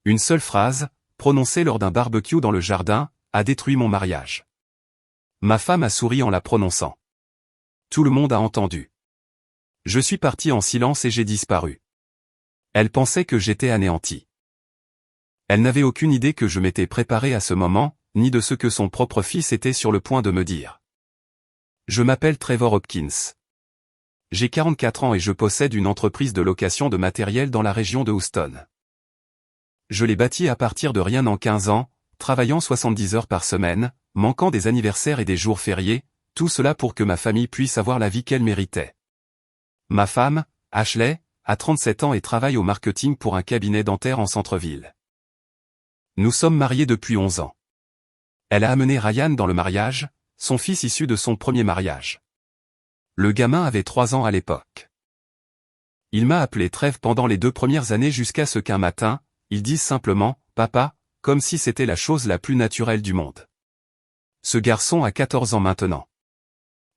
Une seule phrase, prononcée lors d'un barbecue dans le jardin, a détruit mon mariage. Ma femme a souri en la prononçant. Tout le monde a entendu. Je suis parti en silence et j'ai disparu. Elle pensait que j'étais anéanti. Elle n'avait aucune idée que je m'étais préparé à ce moment, ni de ce que son propre fils était sur le point de me dire. Je m'appelle Trevor Hopkins. J'ai 44 ans et je possède une entreprise de location de matériel dans la région de Houston. Je l'ai bâtie à partir de rien en 15 ans, travaillant 70 heures par semaine, manquant des anniversaires et des jours fériés, tout cela pour que ma famille puisse avoir la vie qu'elle méritait. Ma femme, Ashley, a 37 ans et travaille au marketing pour un cabinet dentaire en centre-ville. Nous sommes mariés depuis 11 ans. Elle a amené Ryan dans le mariage, son fils issu de son premier mariage. Le gamin avait 3 ans à l'époque. Il m'a appelé Trev pendant les 2 premières années jusqu'à ce qu'un matin, il dise simplement « Papa », comme si c'était la chose la plus naturelle du monde. Ce garçon a 14 ans maintenant.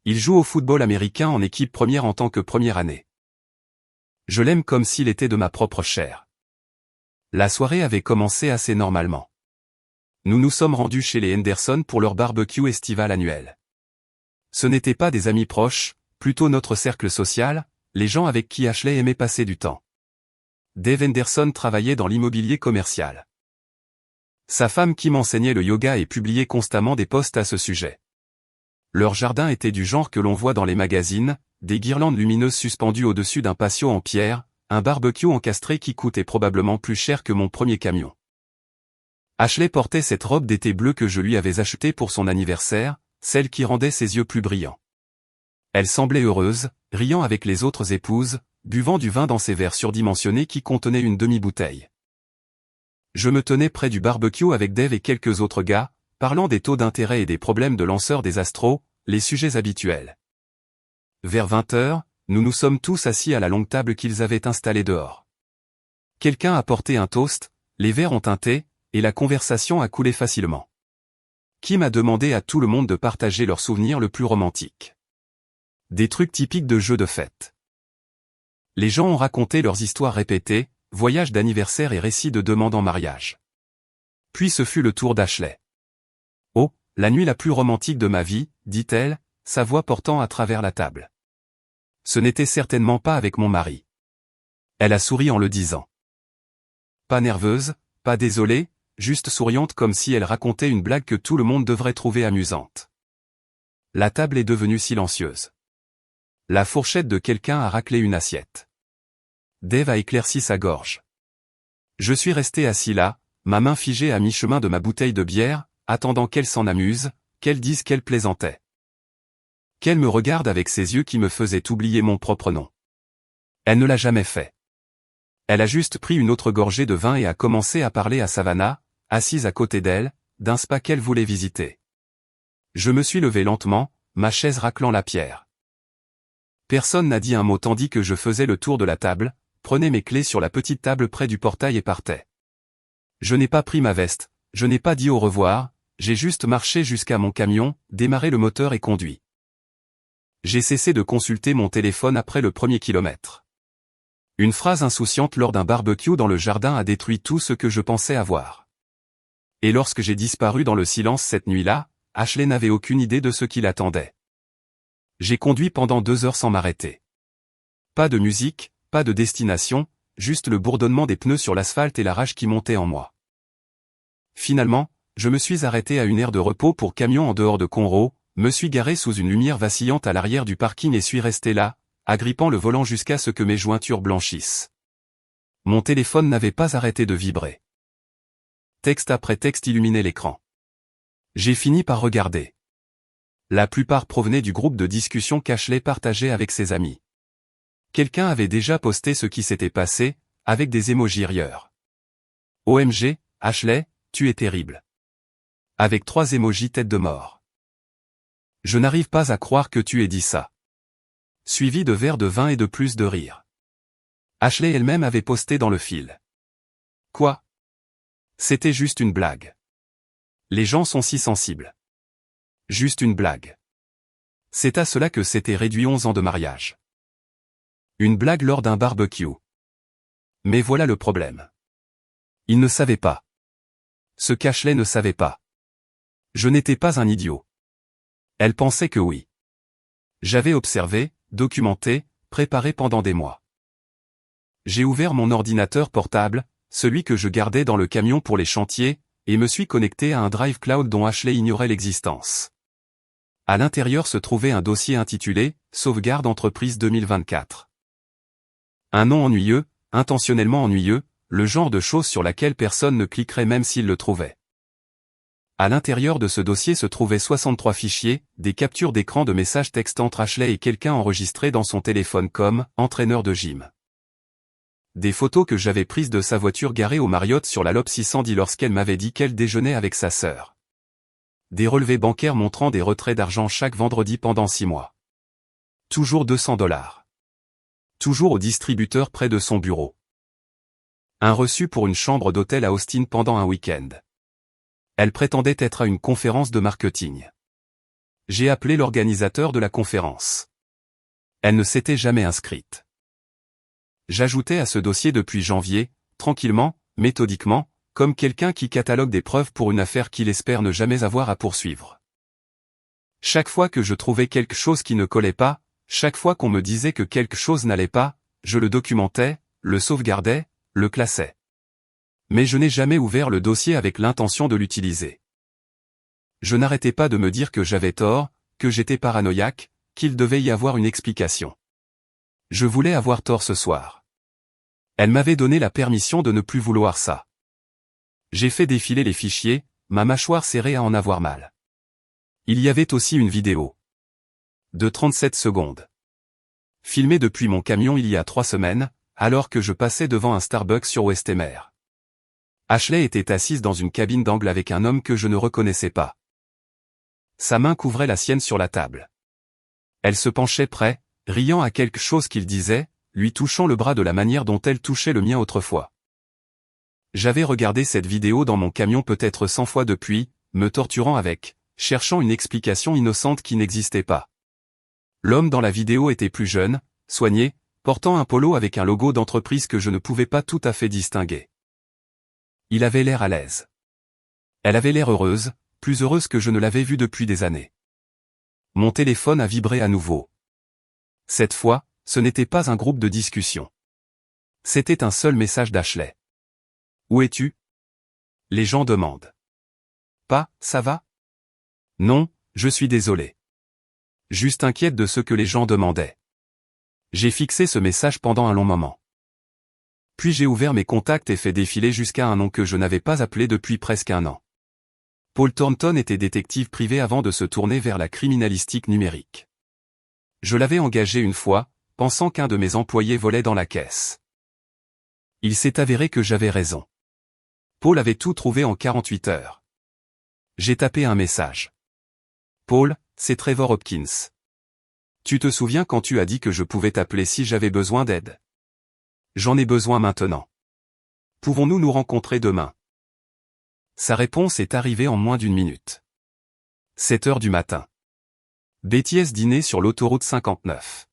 Il joue au football américain en équipe première en tant que première année. Je l'aime comme s'il était de ma propre chair. La soirée avait commencé assez normalement. Nous nous sommes rendus chez les Henderson pour leur barbecue estival annuel. Ce n'étaient pas des amis proches, plutôt notre cercle social, les gens avec qui Ashley aimait passer du temps. Dave Henderson travaillait dans l'immobilier commercial. Sa femme Kim enseignait le yoga et publiait constamment des posts à ce sujet. Leur jardin était du genre que l'on voit dans les magazines, des guirlandes lumineuses suspendues au-dessus d'un patio en pierre, un barbecue encastré qui coûtait probablement plus cher que mon premier camion. Ashley portait cette robe d'été bleue que je lui avais achetée pour son anniversaire, celle qui rendait ses yeux plus brillants. Elle semblait heureuse, riant avec les autres épouses, buvant du vin dans ses verres surdimensionnés qui contenaient une demi-bouteille. Je me tenais près du barbecue avec Dave et quelques autres gars, parlant des taux d'intérêt et des problèmes de lanceurs des Astros, les sujets habituels. Vers 20 heures, nous nous sommes tous assis à la longue table qu'ils avaient installée dehors. Quelqu'un a porté un toast, les verres ont teinté, et la conversation a coulé facilement. Kim a demandé à tout le monde de partager leurs souvenirs le plus romantique. Des trucs typiques de jeux de fête. Les gens ont raconté leurs histoires répétées, voyages d'anniversaire et récits de demandes en mariage. Puis ce fut le tour d'Ashley. « Oh, la nuit la plus romantique de ma vie », dit-elle, sa voix portant à travers la table. Ce n'était certainement pas avec mon mari. Elle a souri en le disant. Pas nerveuse, pas désolée, juste souriante comme si elle racontait une blague que tout le monde devrait trouver amusante. La table est devenue silencieuse. La fourchette de quelqu'un a raclé une assiette. Dave a éclairci sa gorge. Je suis resté assis là, ma main figée à mi-chemin de ma bouteille de bière, attendant qu'elle s'en amuse, qu'elle dise qu'elle plaisantait. Qu'elle me regarde avec ses yeux qui me faisaient oublier mon propre nom. Elle ne l'a jamais fait. Elle a juste pris une autre gorgée de vin et a commencé à parler à Savannah, assise à côté d'elle, d'un spa qu'elle voulait visiter. Je me suis levé lentement, ma chaise raclant la pierre. Personne n'a dit un mot tandis que je faisais le tour de la table, prenais mes clés sur la petite table près du portail et partais. Je n'ai pas pris ma veste, je n'ai pas dit au revoir, j'ai juste marché jusqu'à mon camion, démarré le moteur et conduit. J'ai cessé de consulter mon téléphone après le premier kilomètre. Une phrase insouciante lors d'un barbecue dans le jardin a détruit tout ce que je pensais avoir. Et lorsque j'ai disparu dans le silence cette nuit-là, Ashley n'avait aucune idée de ce qui l'attendait. J'ai conduit pendant 2 heures sans m'arrêter. Pas de musique, pas de destination, juste le bourdonnement des pneus sur l'asphalte et la rage qui montait en moi. Finalement, je me suis arrêté à une aire de repos pour camion en dehors de Conroe, me suis garé sous une lumière vacillante à l'arrière du parking et suis resté là, agrippant le volant jusqu'à ce que mes jointures blanchissent. Mon téléphone n'avait pas arrêté de vibrer. Texte après texte illuminait l'écran. J'ai fini par regarder. La plupart provenaient du groupe de discussion qu'Ashley partageait avec ses amis. Quelqu'un avait déjà posté ce qui s'était passé, avec des émojis rieurs. OMG, Ashley, tu es terrible. Avec 3 émojis tête de mort. Je n'arrive pas à croire que tu aies dit ça. Suivi de verres de vin et de plus de rire. Ashley elle-même avait posté dans le fil. Quoi? C'était juste une blague. Les gens sont si sensibles. Juste une blague. C'est à cela que s'était réduit 11 ans de mariage. Une blague lors d'un barbecue. Mais voilà le problème. Il ne savait pas. Ce qu'Ashley ne savait pas. Je n'étais pas un idiot. Elle pensait que oui. J'avais observé, documenté, préparé pendant des mois. J'ai ouvert mon ordinateur portable, celui que je gardais dans le camion pour les chantiers, et me suis connecté à un Drive Cloud dont Ashley ignorait l'existence. À l'intérieur se trouvait un dossier intitulé « Sauvegarde entreprise 2024 ». Un nom ennuyeux, intentionnellement ennuyeux, le genre de chose sur laquelle personne ne cliquerait même s'il le trouvait. À l'intérieur de ce dossier se trouvaient 63 fichiers, des captures d'écran de messages texte entre Ashley et quelqu'un enregistrés dans son téléphone comme « entraîneur de gym ». Des photos que j'avais prises de sa voiture garée au Marriott sur la Lob 610 lorsqu'elle m'avait dit qu'elle déjeunait avec sa sœur. Des relevés bancaires montrant des retraits d'argent chaque vendredi pendant 6 mois. Toujours $200. Toujours au distributeur près de son bureau. Un reçu pour une chambre d'hôtel à Austin pendant un week-end. Elle prétendait être à une conférence de marketing. J'ai appelé l'organisateur de la conférence. Elle ne s'était jamais inscrite. J'ajoutais à ce dossier depuis janvier, tranquillement, méthodiquement, comme quelqu'un qui catalogue des preuves pour une affaire qu'il espère ne jamais avoir à poursuivre. Chaque fois que je trouvais quelque chose qui ne collait pas, chaque fois qu'on me disait que quelque chose n'allait pas, je le documentais, le sauvegardais, le classais. Mais je n'ai jamais ouvert le dossier avec l'intention de l'utiliser. Je n'arrêtais pas de me dire que j'avais tort, que j'étais paranoïaque, qu'il devait y avoir une explication. Je voulais avoir tort ce soir. Elle m'avait donné la permission de ne plus vouloir ça. J'ai fait défiler les fichiers, ma mâchoire serrée à en avoir mal. Il y avait aussi une vidéo. De 37 secondes. Filmée depuis mon camion il y a 3 semaines, alors que je passais devant un Starbucks sur Westemer. Ashley était assise dans une cabine d'angle avec un homme que je ne reconnaissais pas. Sa main couvrait la sienne sur la table. Elle se penchait près, riant à quelque chose qu'il disait, lui touchant le bras de la manière dont elle touchait le mien autrefois. J'avais regardé cette vidéo dans mon camion peut-être 100 fois depuis, me torturant avec, cherchant une explication innocente qui n'existait pas. L'homme dans la vidéo était plus jeune, soigné, portant un polo avec un logo d'entreprise que je ne pouvais pas tout à fait distinguer. Il avait l'air à l'aise. Elle avait l'air heureuse, plus heureuse que je ne l'avais vue depuis des années. Mon téléphone a vibré à nouveau. Cette fois, ce n'était pas un groupe de discussion. C'était un seul message d'Ashley. Où es-tu? Les gens demandent. Pas, ça va? Non, je suis désolé. Juste inquiète de ce que les gens demandaient. J'ai fixé ce message pendant un long moment. Puis j'ai ouvert mes contacts et fait défiler jusqu'à un nom que je n'avais pas appelé depuis presque un an. Paul Thornton était détective privé avant de se tourner vers la criminalistique numérique. Je l'avais engagé une fois, pensant qu'un de mes employés volait dans la caisse. Il s'est avéré que j'avais raison. Paul avait tout trouvé en 48 heures. J'ai tapé un message. Paul, c'est Trevor Hopkins. Tu te souviens quand tu as dit que je pouvais t'appeler si j'avais besoin d'aide? J'en ai besoin maintenant. Pouvons-nous nous rencontrer demain? Sa réponse est arrivée en moins d'1 minute. 7 heures du matin. BTS dîner sur l'autoroute 59.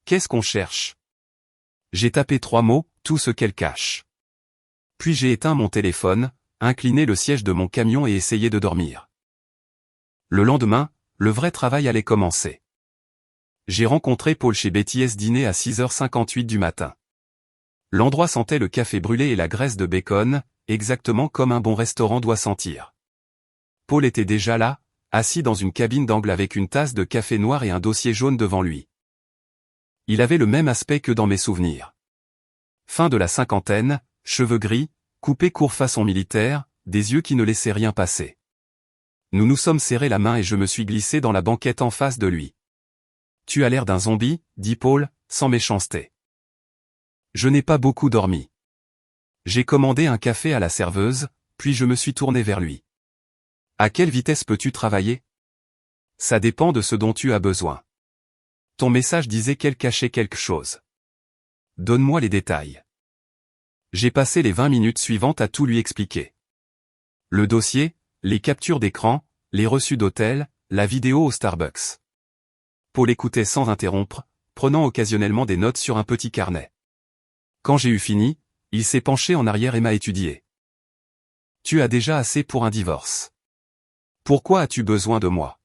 Qu'est-ce qu'on cherche? J'ai tapé 3 mots, tout ce qu'elle cache. Puis j'ai éteint mon téléphone, incliné le siège de mon camion et essayé de dormir. Le lendemain, le vrai travail allait commencer. J'ai rencontré Paul chez BTS dîner à 6h58 du matin. L'endroit sentait le café brûlé et la graisse de bacon, exactement comme un bon restaurant doit sentir. Paul était déjà là, assis dans une cabine d'angle avec une tasse de café noir et un dossier jaune devant lui. Il avait le même aspect que dans mes souvenirs. Fin de la cinquantaine, cheveux gris, coupés court façon militaire, des yeux qui ne laissaient rien passer. Nous nous sommes serrés la main et je me suis glissé dans la banquette en face de lui. « Tu as l'air d'un zombie, » dit Paul, sans méchanceté. Je n'ai pas beaucoup dormi. J'ai commandé un café à la serveuse, puis je me suis tourné vers lui. « À quelle vitesse peux-tu travailler? Ça dépend de ce dont tu as besoin. Ton message disait qu'elle cachait quelque chose. Donne-moi les détails. » J'ai passé les 20 minutes suivantes à tout lui expliquer. Le dossier, les captures d'écran, les reçus d'hôtel, la vidéo au Starbucks. Paul écoutait sans interrompre, prenant occasionnellement des notes sur un petit carnet. Quand j'ai eu fini, il s'est penché en arrière et m'a étudié. Tu as déjà assez pour un divorce. Pourquoi as-tu besoin de moi?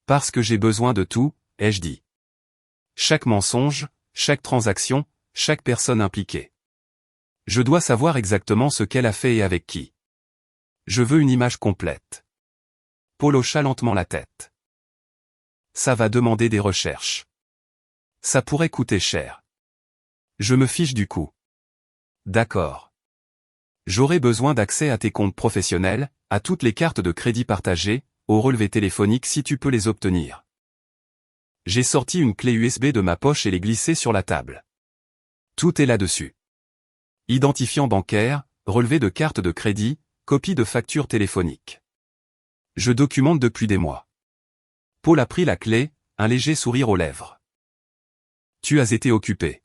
Parce que j'ai besoin de tout, ai-je dit. Chaque mensonge, chaque transaction, chaque personne impliquée. Je dois savoir exactement ce qu'elle a fait et avec qui. Je veux une image complète. Paul hocha lentement la tête. Ça va demander des recherches. Ça pourrait coûter cher. Je me fiche du coup. D'accord. J'aurai besoin d'accès à tes comptes professionnels, à toutes les cartes de crédit partagées, aux relevés téléphoniques si tu peux les obtenir. J'ai sorti une clé USB de ma poche et l'ai glissée sur la table. Tout est là-dessus. Identifiant bancaire, relevé de carte de crédit, copie de facture téléphonique. Je documente depuis des mois. Paul a pris la clé, un léger sourire aux lèvres. Tu as été occupé.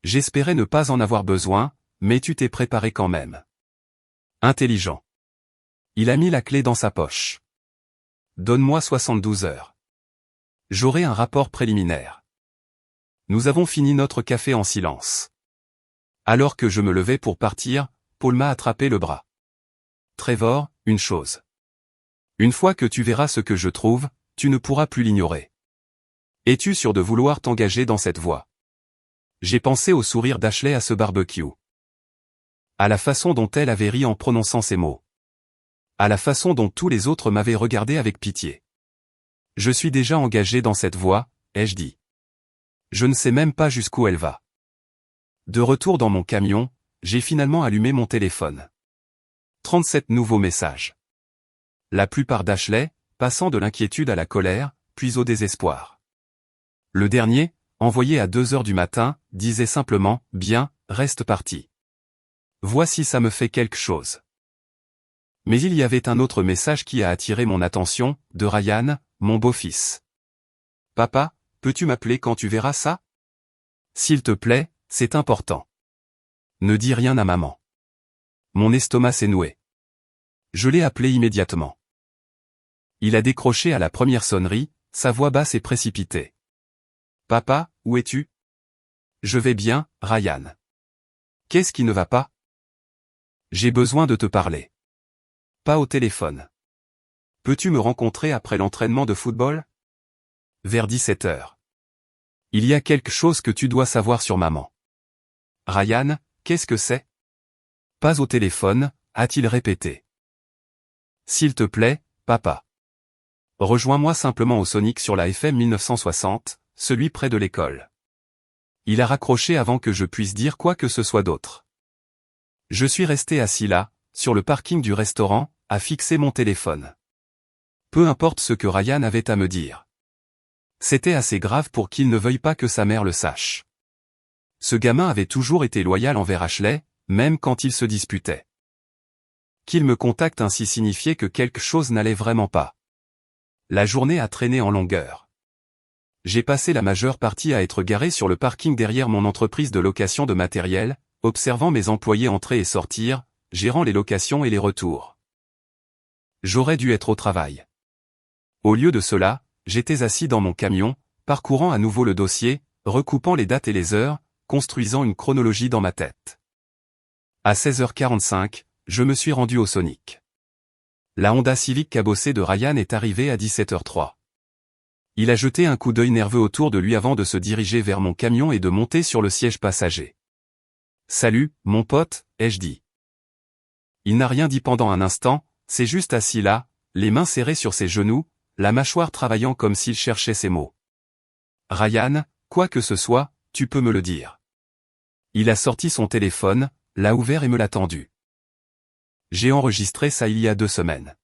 J'espérais ne pas en avoir besoin, mais tu t'es préparé quand même. Intelligent. Il a mis la clé dans sa poche. Donne-moi 72 heures. J'aurai un rapport préliminaire. Nous avons fini notre café en silence. Alors que je me levais pour partir, Paul m'a attrapé le bras. Trevor, une chose. Une fois que tu verras ce que je trouve, tu ne pourras plus l'ignorer. Es-tu sûr de vouloir t'engager dans cette voie? J'ai pensé au sourire d'Ashley à ce barbecue. À la façon dont elle avait ri en prononçant ces mots. À la façon dont tous les autres m'avaient regardé avec pitié. Je suis déjà engagé dans cette voie, ai-je dit. Je ne sais même pas jusqu'où elle va. De retour dans mon camion, j'ai finalement allumé mon téléphone. 37 nouveaux messages. La plupart d'Ashley, passant de l'inquiétude à la colère, puis au désespoir. Le dernier, envoyé à 2 heures du matin, disait simplement « Bien, reste parti. Voici ça me fait quelque chose. » Mais il y avait un autre message qui a attiré mon attention, de Ryan, mon beau-fils. « Papa, peux-tu m'appeler quand tu verras ça? S'il te plaît, c'est important. Ne dis rien à maman. » Mon estomac s'est noué. Je l'ai appelé immédiatement. Il a décroché à la première sonnerie, sa voix basse et précipitée. « Papa, où es-tu? » « Je vais bien, Ryan. »« Qu'est-ce qui ne va pas? » ?»« J'ai besoin de te parler. »« Pas au téléphone. »« Peux-tu me rencontrer après l'entraînement de football? » Vers 17 heures. « Il y a quelque chose que tu dois savoir sur maman. »« Ryan, qu'est-ce que c'est? » « Pas au téléphone, a-t-il répété. « S'il te plaît, papa. Rejoins-moi simplement au Sonic sur la FM 1960, celui près de l'école. » Il a raccroché avant que je puisse dire quoi que ce soit d'autre. Je suis resté assis là, sur le parking du restaurant, à fixer mon téléphone. Peu importe ce que Ryan avait à me dire. C'était assez grave pour qu'il ne veuille pas que sa mère le sache. Ce gamin avait toujours été loyal envers Ashley, même quand ils se disputaient. Qu'il me contacte ainsi signifiait que quelque chose n'allait vraiment pas. La journée a traîné en longueur. J'ai passé la majeure partie à être garé sur le parking derrière mon entreprise de location de matériel, observant mes employés entrer et sortir, gérant les locations et les retours. J'aurais dû être au travail. Au lieu de cela, j'étais assis dans mon camion, parcourant à nouveau le dossier, recoupant les dates et les heures, construisant une chronologie dans ma tête. À 16h45, je me suis rendu au Sonic. La Honda Civic cabossée de Ryan est arrivée à 17h03. Il a jeté un coup d'œil nerveux autour de lui avant de se diriger vers mon camion et de monter sur le siège passager. « Salut, mon pote », ai-je dit. Il n'a rien dit pendant un instant, c'est juste assis là, les mains serrées sur ses genoux, la mâchoire travaillant comme s'il cherchait ses mots. « Ryan, quoi que ce soit, tu peux me le dire. » Il a sorti son téléphone, l'a ouvert et me l'a tendu. J'ai enregistré ça il y a 2 semaines.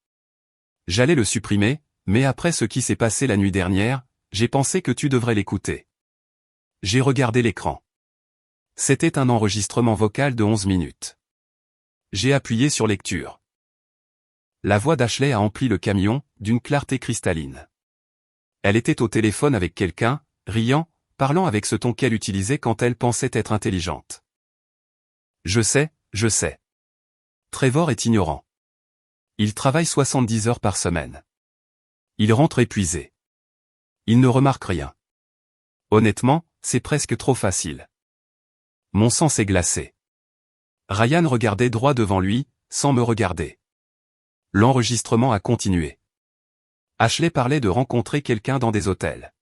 J'allais le supprimer, mais après ce qui s'est passé la nuit dernière, j'ai pensé que tu devrais l'écouter. J'ai regardé l'écran. C'était un enregistrement vocal de 11 minutes. J'ai appuyé sur lecture. La voix d'Ashley a empli le camion, d'une clarté cristalline. Elle était au téléphone avec quelqu'un, riant, parlant avec ce ton qu'elle utilisait quand elle pensait être intelligente. Je sais. Trevor est ignorant. Il travaille 70 heures par semaine. Il rentre épuisé. Il ne remarque rien. Honnêtement, c'est presque trop facile. Mon sang s'est glacé. Ryan regardait droit devant lui, sans me regarder. L'enregistrement a continué. Ashley parlait de rencontrer quelqu'un dans des hôtels.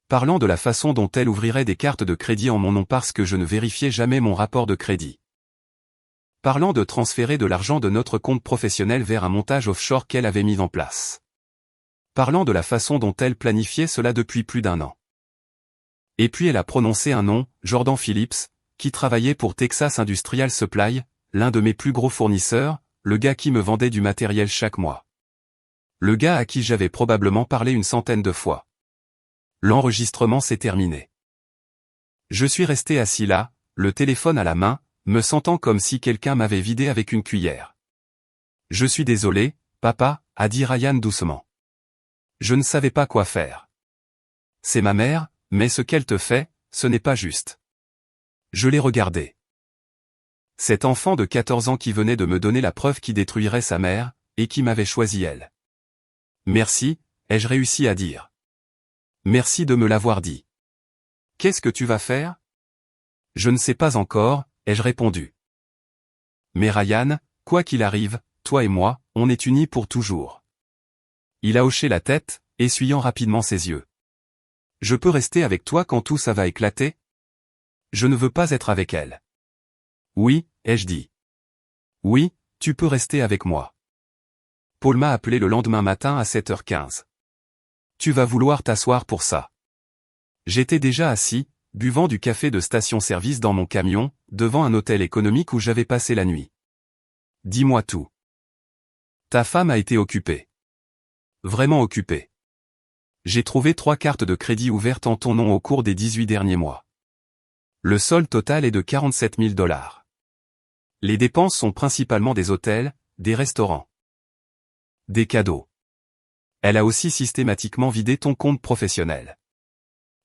Parlant de la façon dont elle ouvrirait des cartes de crédit en mon nom parce que je ne vérifiais jamais mon rapport de crédit. Parlant de transférer de l'argent de notre compte professionnel vers un montage offshore qu'elle avait mis en place. Parlant de la façon dont elle planifiait cela depuis plus d'1 an. Et puis elle a prononcé un nom, Jordan Phillips, qui travaillait pour Texas Industrial Supply, l'un de mes plus gros fournisseurs, le gars qui me vendait du matériel chaque mois. Le gars à qui j'avais probablement parlé une centaine de fois. L'enregistrement s'est terminé. Je suis resté assis là, le téléphone à la main, me sentant comme si quelqu'un m'avait vidé avec une cuillère. Je suis désolé, papa, a dit Ryan doucement. Je ne savais pas quoi faire. C'est ma mère, mais ce qu'elle te fait, ce n'est pas juste. Je l'ai regardé. Cet enfant de 14 ans qui venait de me donner la preuve qui détruirait sa mère, et qui m'avait choisi elle. Merci, ai-je réussi à dire. Merci de me l'avoir dit. Qu'est-ce que tu vas faire? Je ne sais pas encore, ai-je répondu. Mais Ryan, quoi qu'il arrive, toi et moi, on est unis pour toujours. Il a hoché la tête, essuyant rapidement ses yeux. Je peux rester avec toi quand tout ça va éclater? Je ne veux pas être avec elle. Oui, ai-je dit. Oui, tu peux rester avec moi. Paul m'a appelé le lendemain matin à 7h15. Tu vas vouloir t'asseoir pour ça. J'étais déjà assis, buvant du café de station-service dans mon camion, devant un hôtel économique où j'avais passé la nuit. Dis-moi tout. Ta femme a été occupée. Vraiment occupée. J'ai trouvé 3 cartes de crédit ouvertes en ton nom au cours des 18 derniers mois. Le solde total est de 47 000 $. Les dépenses sont principalement des hôtels, des restaurants. Des cadeaux. Elle a aussi systématiquement vidé ton compte professionnel.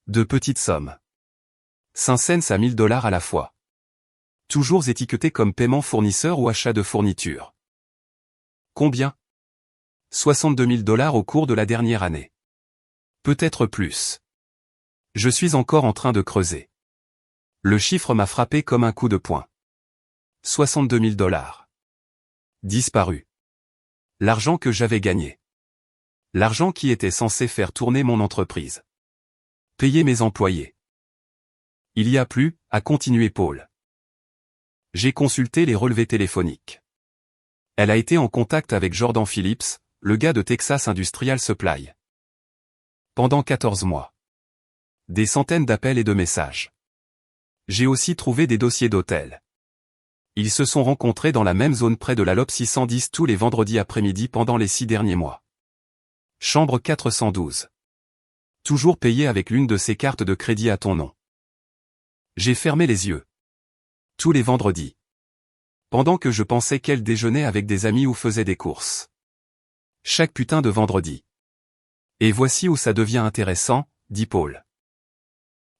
De petites sommes. 5 cents à 1 000 $ à la fois. Toujours étiqueté comme paiement fournisseur ou achat de fourniture. Combien? 62 000 $ au cours de la dernière année. Peut-être plus. Je suis encore en train de creuser. Le chiffre m'a frappé comme un coup de poing. 62 000 $. Disparu. L'argent que j'avais gagné. L'argent qui était censé faire tourner mon entreprise. Payer mes employés. Il y a plus, a continué Paul. J'ai consulté les relevés téléphoniques. Elle a été en contact avec Jordan Phillips, le gars de Texas Industrial Supply. Pendant 14 mois. Des centaines d'appels et de messages. J'ai aussi trouvé des dossiers d'hôtel. Ils se sont rencontrés dans la même zone près de la LOP 610 tous les vendredis après-midi pendant les 6 derniers mois. Chambre 412. Toujours payé avec l'une de ces cartes de crédit à ton nom. J'ai fermé les yeux. Tous les vendredis. Pendant que je pensais qu'elle déjeunait avec des amis ou faisait des courses. Chaque putain de vendredi. Et voici où ça devient intéressant, dit Paul.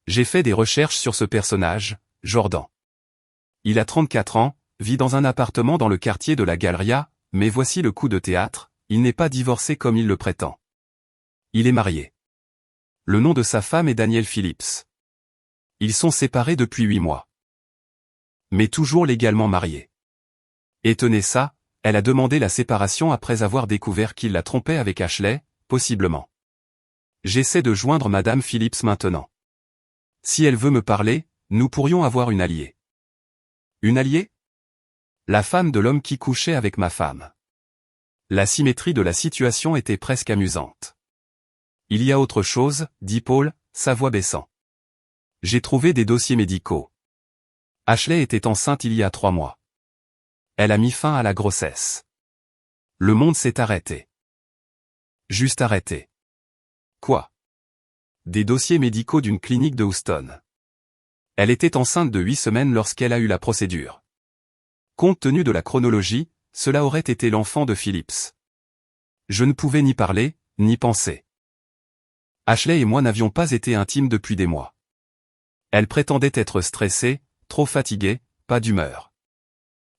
J'ai fait des recherches sur ce personnage, Jordan. Il a 34 ans, vit dans un appartement dans le quartier de la Galleria, mais voici le coup de théâtre, il n'est pas divorcé comme il le prétend. Il est marié. Le nom de sa femme est Danielle Phillips. Ils sont séparés depuis 8 mois. Mais toujours légalement mariés. Et tenez ça, elle a demandé la séparation après avoir découvert qu'il la trompait avec Ashley, possiblement. J'essaie de joindre Madame Phillips maintenant. Si elle veut me parler, nous pourrions avoir une alliée. Une alliée? La femme de l'homme qui couchait avec ma femme. La symétrie de la situation était presque amusante. Il y a autre chose, dit Paul, sa voix baissant. J'ai trouvé des dossiers médicaux. Ashley était enceinte il y a 3 mois. Elle a mis fin à la grossesse. Le monde s'est arrêté. Juste arrêté. Quoi? Des dossiers médicaux d'une clinique de Houston. Elle était enceinte de 8 semaines lorsqu'elle a eu la procédure. Compte tenu de la chronologie, cela aurait été l'enfant de Phillips. Je ne pouvais ni parler, ni penser. Ashley et moi n'avions pas été intimes depuis des mois. Elle prétendait être stressée, trop fatiguée, pas d'humeur.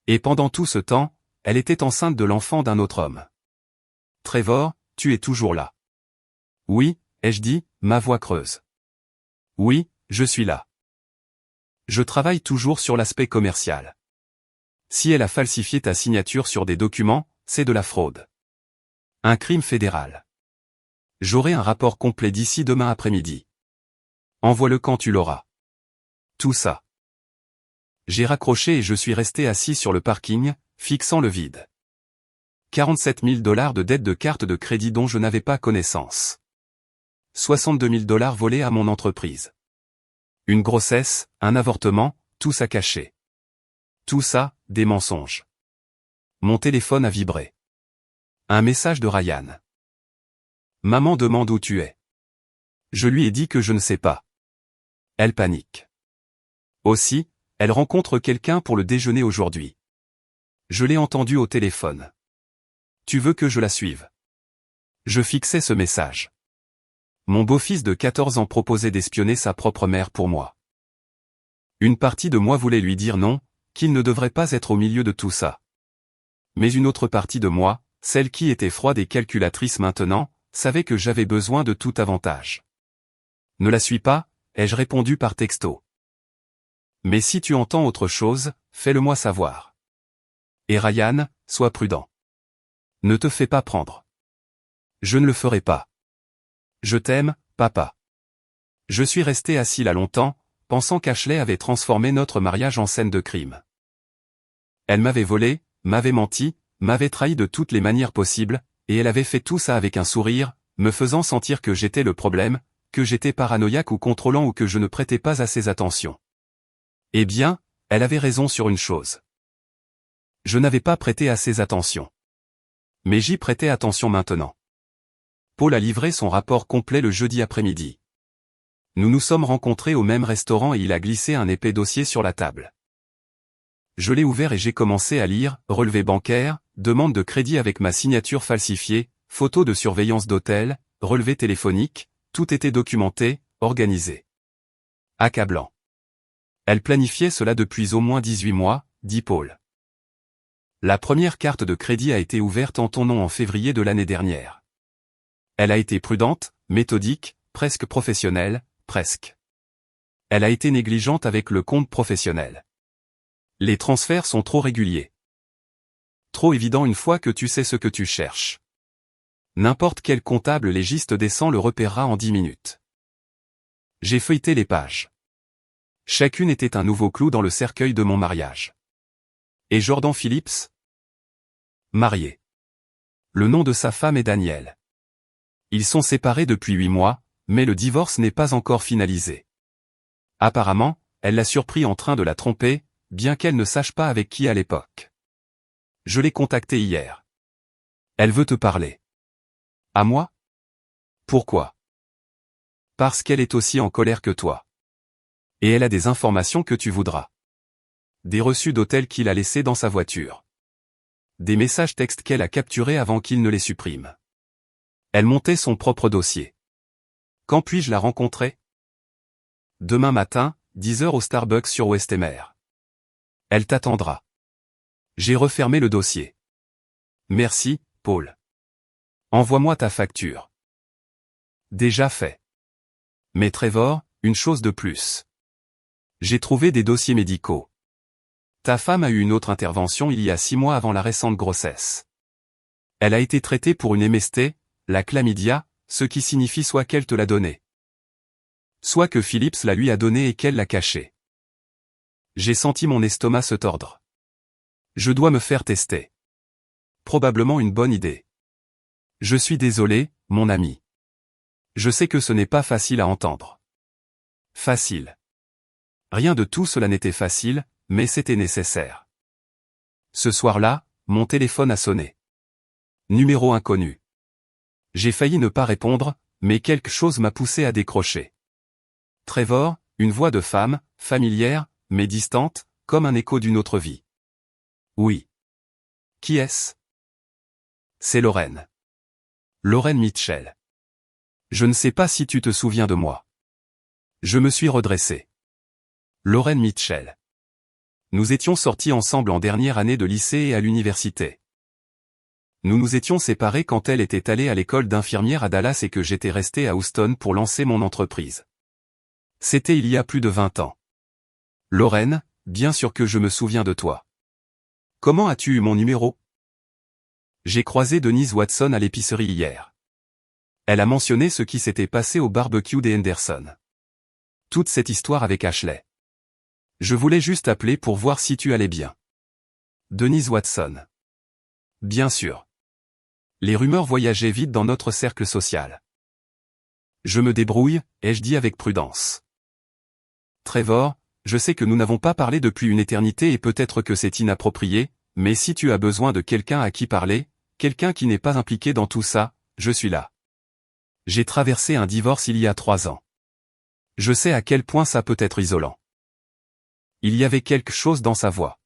Et pendant tout ce temps, elle était enceinte de l'enfant d'un autre homme. Trevor, tu es toujours là. Oui, ai-je dit, ma voix creuse. Oui, je suis là. Je travaille toujours sur l'aspect commercial. Si elle a falsifié ta signature sur des documents, c'est de la fraude. Un crime fédéral. J'aurai un rapport complet d'ici demain après-midi. Envoie-le quand tu l'auras. Tout ça. J'ai raccroché et je suis resté assis sur le parking, fixant le vide. 47 000 $ de dettes de carte de crédit dont je n'avais pas connaissance. 62 000 $ volés à mon entreprise. Une grossesse, un avortement, tout ça caché. Tout ça, des mensonges. Mon téléphone a vibré. Un message de Ryan. Maman demande où tu es. Je lui ai dit que je ne sais pas. Elle panique. Aussi, elle rencontre quelqu'un pour le déjeuner aujourd'hui. Je l'ai entendu au téléphone. Tu veux que je la suive? Je fixais ce message. Mon beau-fils de 14 ans proposait d'espionner sa propre mère pour moi. Une partie de moi voulait lui dire non, qu'il ne devrait pas être au milieu de tout ça. Mais une autre partie de moi, celle qui était froide et calculatrice maintenant, savait que j'avais besoin de tout avantage. Ne la suis pas, ai-je répondu par texto. Mais si tu entends autre chose, fais-le-moi savoir. Et Ryan, sois prudent. Ne te fais pas prendre. Je ne le ferai pas. Je t'aime, papa. Je suis resté assis là longtemps, pensant qu'Ashley avait transformé notre mariage en scène de crime. Elle m'avait volé, m'avait menti, m'avait trahi de toutes les manières possibles, et elle avait fait tout ça avec un sourire, me faisant sentir que j'étais le problème, que j'étais paranoïaque ou contrôlant ou que je ne prêtais pas assez attention. Eh bien, elle avait raison sur une chose. Je n'avais pas prêté assez attention. Mais j'y prêtais attention maintenant. Paul a livré son rapport complet le jeudi après-midi. Nous nous sommes rencontrés au même restaurant et il a glissé un épais dossier sur la table. Je l'ai ouvert et j'ai commencé à lire, relevé bancaire, demande de crédit avec ma signature falsifiée, photo de surveillance d'hôtel, relevé téléphonique, tout était documenté, organisé. Accablant. Elle planifiait cela depuis au moins 18 mois, dit Paul. La première carte de crédit a été ouverte en ton nom en février de l'année dernière. Elle a été prudente, méthodique, presque professionnelle, presque. Elle a été négligente avec le compte professionnel. Les transferts sont trop réguliers. Trop évident une fois que tu sais ce que tu cherches. N'importe quel comptable légiste décent le repérera en 10 minutes. J'ai feuilleté les pages. Chacune était un nouveau clou dans le cercueil de mon mariage. Et Jordan Phillips? Marié. Le nom de sa femme est Danielle. Ils sont séparés depuis 8 mois, mais le divorce n'est pas encore finalisé. Apparemment, elle l'a surpris en train de la tromper, bien qu'elle ne sache pas avec qui à l'époque. Je l'ai contactée hier. Elle veut te parler. À moi? Pourquoi? Parce qu'elle est aussi en colère que toi. Et elle a des informations que tu voudras. Des reçus d'hôtel qu'il a laissés dans sa voiture. Des messages textes qu'elle a capturés avant qu'il ne les supprime. Elle montait son propre dossier. Quand puis-je la rencontrer? Demain matin, 10 h au Starbucks sur Westemer. Elle t'attendra. J'ai refermé le dossier. Merci, Paul. Envoie-moi ta facture. Déjà fait. Mais Trevor, une chose de plus. J'ai trouvé des dossiers médicaux. Ta femme a eu une autre intervention il y a 6 mois avant la récente grossesse. Elle a été traitée pour une MST, la chlamydia, ce qui signifie soit qu'elle te l'a donnée. Soit que Phillips la lui a donnée et qu'elle l'a cachée. J'ai senti mon estomac se tordre. Je dois me faire tester. Probablement une bonne idée. Je suis désolé, mon ami. Je sais que ce n'est pas facile à entendre. Facile. Rien de tout cela n'était facile, mais c'était nécessaire. Ce soir-là, mon téléphone a sonné. Numéro inconnu. J'ai failli ne pas répondre, mais quelque chose m'a poussé à décrocher. Trevor, une voix de femme, familière, mais distante, comme un écho d'une autre vie. Oui. Qui est-ce? C'est Lorraine. Lorraine Mitchell. Je ne sais pas si tu te souviens de moi. Je me suis redressé. Lorraine Mitchell. Nous étions sortis ensemble en dernière année de lycée et à l'université. Nous nous étions séparés quand elle était allée à l'école d'infirmière à Dallas et que j'étais resté à Houston pour lancer mon entreprise. C'était il y a plus de 20 ans. Lorraine, bien sûr que je me souviens de toi. Comment as-tu eu mon numéro? J'ai croisé Denise Watson à l'épicerie hier. Elle a mentionné ce qui s'était passé au barbecue des Henderson. Toute cette histoire avec Ashley. Je voulais juste appeler pour voir si tu allais bien. Denise Watson. Bien sûr. Les rumeurs voyageaient vite dans notre cercle social. Je me débrouille, ai-je dit avec prudence. Trevor, je sais que nous n'avons pas parlé depuis une éternité et peut-être que c'est inapproprié, mais si tu as besoin de quelqu'un à qui parler, quelqu'un qui n'est pas impliqué dans tout ça, je suis là. J'ai traversé un divorce il y a 3 ans. Je sais à quel point ça peut être isolant. Il y avait quelque chose dans sa voix.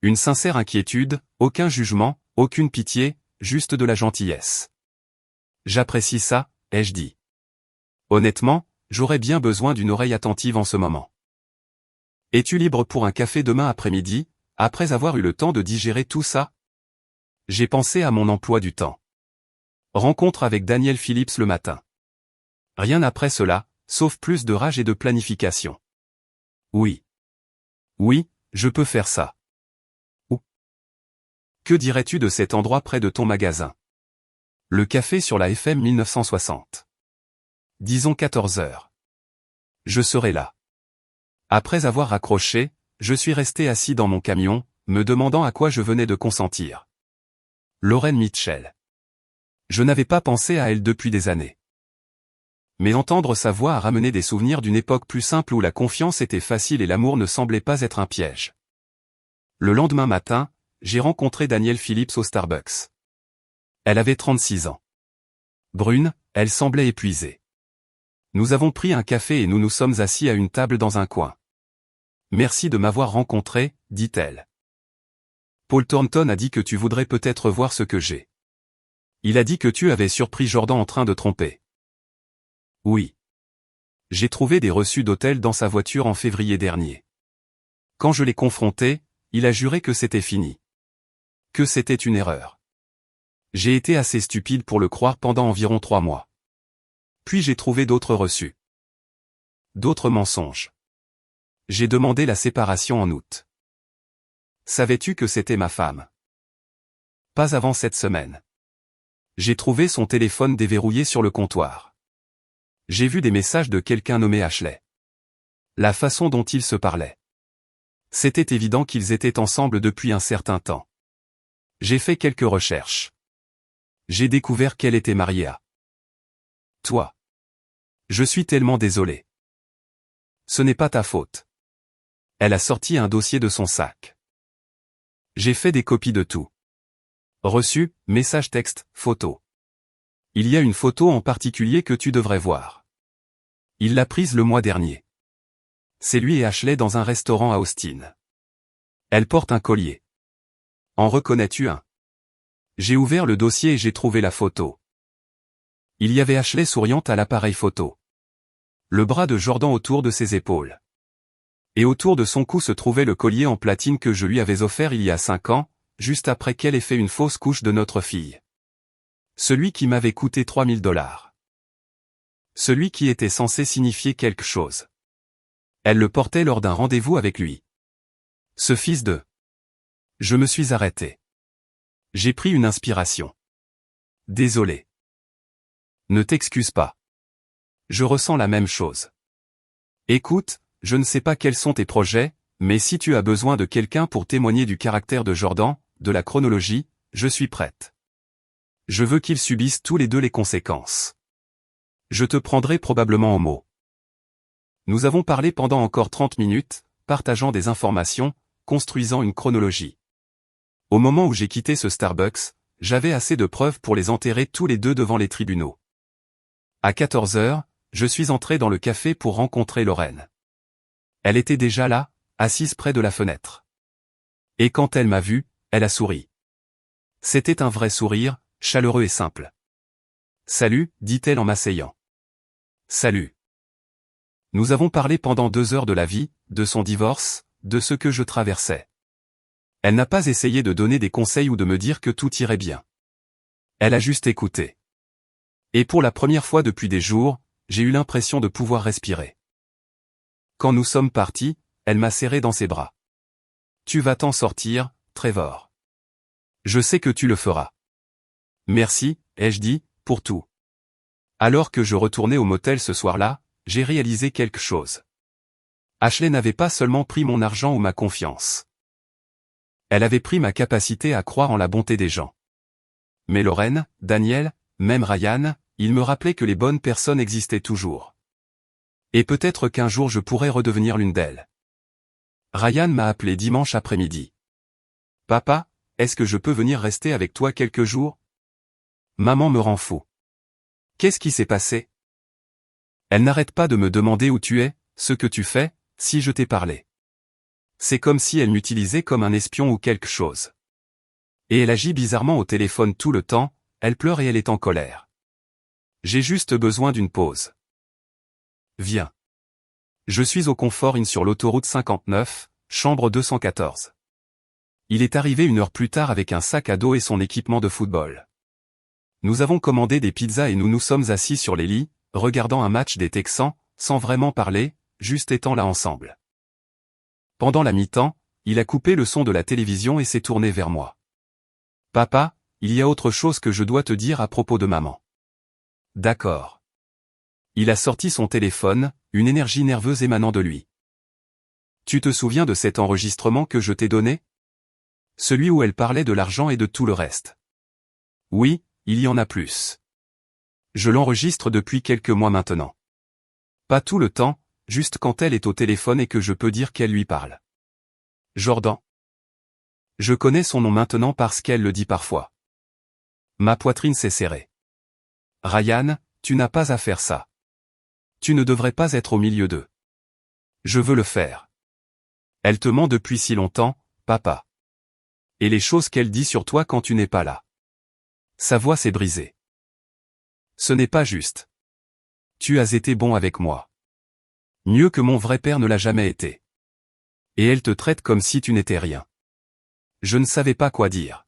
Une sincère inquiétude, aucun jugement, aucune pitié, juste de la gentillesse. J'apprécie ça, ai-je dit. Honnêtement, j'aurais bien besoin d'une oreille attentive en ce moment. Es-tu libre pour un café demain après-midi, après avoir eu le temps de digérer tout ça? J'ai pensé à mon emploi du temps. Rencontre avec Daniel Phillips le matin. Rien après cela, sauf plus de rage et de planification. Oui. Oui, je peux faire ça. Ou. Que dirais-tu de cet endroit près de ton magasin? Le café sur la FM 1960. Disons 14 heures. Je serai là. Après avoir raccroché, je suis resté assis dans mon camion, me demandant à quoi je venais de consentir. Lauren Mitchell. Je n'avais pas pensé à elle depuis des années. Mais entendre sa voix a ramené des souvenirs d'une époque plus simple où la confiance était facile et l'amour ne semblait pas être un piège. Le lendemain matin, j'ai rencontré Daniel Phillips au Starbucks. Elle avait 36 ans. Brune, elle semblait épuisée. Nous avons pris un café et nous nous sommes assis à une table dans un coin. Merci de m'avoir rencontré, dit-elle. Paul Thornton a dit que tu voudrais peut-être voir ce que j'ai. Il a dit que tu avais surpris Jordan en train de tromper. Oui. J'ai trouvé des reçus d'hôtel dans sa voiture en février dernier. Quand je l'ai confronté, il a juré que c'était fini. Que c'était une erreur. J'ai été assez stupide pour le croire pendant environ 3 mois. Puis j'ai trouvé d'autres reçus. D'autres mensonges. J'ai demandé la séparation en août. Savais-tu que c'était ma femme? Pas avant cette semaine. J'ai trouvé son téléphone déverrouillé sur le comptoir. J'ai vu des messages de quelqu'un nommé Ashley. La façon dont ils se parlaient. C'était évident qu'ils étaient ensemble depuis un certain temps. J'ai fait quelques recherches. J'ai découvert qu'elle était mariée à toi. Je suis tellement désolé. Ce n'est pas ta faute. Elle a sorti un dossier de son sac. J'ai fait des copies de tout. Reçu, message texte, photo. Il y a une photo en particulier que tu devrais voir. Il l'a prise le mois dernier. C'est lui et Ashley dans un restaurant à Austin. Elle porte un collier. En reconnais-tu un? J'ai ouvert le dossier et j'ai trouvé la photo. Il y avait Ashley souriante à l'appareil photo. Le bras de Jordan autour de ses épaules. Et autour de son cou se trouvait le collier en platine que je lui avais offert il y a 5 ans, juste après qu'elle ait fait une fausse couche de notre fille. Celui qui m'avait coûté $3000. Celui qui était censé signifier quelque chose. Elle le portait lors d'un rendez-vous avec lui. Ce fils de... Je me suis arrêté. J'ai pris une inspiration. Désolé. Ne t'excuse pas. Je ressens la même chose. Écoute, je ne sais pas quels sont tes projets, mais si tu as besoin de quelqu'un pour témoigner du caractère de Jordan, de la chronologie, je suis prête. Je veux qu'ils subissent tous les deux les conséquences. Je te prendrai probablement au mot. Nous avons parlé pendant encore 30 minutes, partageant des informations, construisant une chronologie. Au moment où j'ai quitté ce Starbucks, j'avais assez de preuves pour les enterrer tous les deux devant les tribunaux. À 14 heures, je suis entré dans le café pour rencontrer Lauren. Elle était déjà là, assise près de la fenêtre. Et quand elle m'a vu, elle a souri. C'était un vrai sourire, chaleureux et simple. « Salut », dit-elle en m'asseyant. « Salut. » Nous avons parlé pendant 2 heures de la vie, de son divorce, de ce que je traversais. Elle n'a pas essayé de donner des conseils ou de me dire que tout irait bien. Elle a juste écouté. Et pour la première fois depuis des jours, j'ai eu l'impression de pouvoir respirer. Quand nous sommes partis, elle m'a serré dans ses bras. « Tu vas t'en sortir, Trevor. Je sais que tu le feras. Merci, ai-je dit, pour tout. Alors que je retournais au motel ce soir-là, j'ai réalisé quelque chose. Ashley n'avait pas seulement pris mon argent ou ma confiance. Elle avait pris ma capacité à croire en la bonté des gens. Mais Lorraine, Daniel, même Ryan, ils me rappelaient que les bonnes personnes existaient toujours. Et peut-être qu'un jour je pourrais redevenir l'une d'elles. Ryan m'a appelé dimanche après-midi. « Papa, est-ce que je peux venir rester avec toi quelques jours ? Maman me rend fou. Qu'est-ce qui s'est passé ? Elle n'arrête pas de me demander où tu es, ce que tu fais, si je t'ai parlé. C'est comme si elle m'utilisait comme un espion ou quelque chose. Et elle agit bizarrement au téléphone tout le temps, elle pleure et elle est en colère. J'ai juste besoin d'une pause. Viens. Je suis au Comfort Inn sur l'autoroute 59, chambre 214. Il est arrivé 1 heure plus tard avec un sac à dos et son équipement de football. Nous avons commandé des pizzas et nous nous sommes assis sur les lits, regardant un match des Texans, sans vraiment parler, juste étant là ensemble. Pendant la mi-temps, il a coupé le son de la télévision et s'est tourné vers moi. « Papa, il y a autre chose que je dois te dire à propos de maman. » « D'accord. » Il a sorti son téléphone, une énergie nerveuse émanant de lui. « Tu te souviens de cet enregistrement que je t'ai donné ? Celui où elle parlait de l'argent et de tout le reste. » « Oui, il y en a plus. Je l'enregistre depuis quelques mois maintenant. Pas tout le temps, juste quand elle est au téléphone et que je peux dire qu'elle lui parle. Jordan. Je connais son nom maintenant parce qu'elle le dit parfois. Ma poitrine s'est serrée. Ryan, tu n'as pas à faire ça. Tu ne devrais pas être au milieu d'eux. Je veux le faire. Elle te ment depuis si longtemps, papa. Et les choses qu'elle dit sur toi quand tu n'es pas là. Sa voix s'est brisée. Ce n'est pas juste. Tu as été bon avec moi. Mieux que mon vrai père ne l'a jamais été. Et elle te traite comme si tu n'étais rien. Je ne savais pas quoi dire.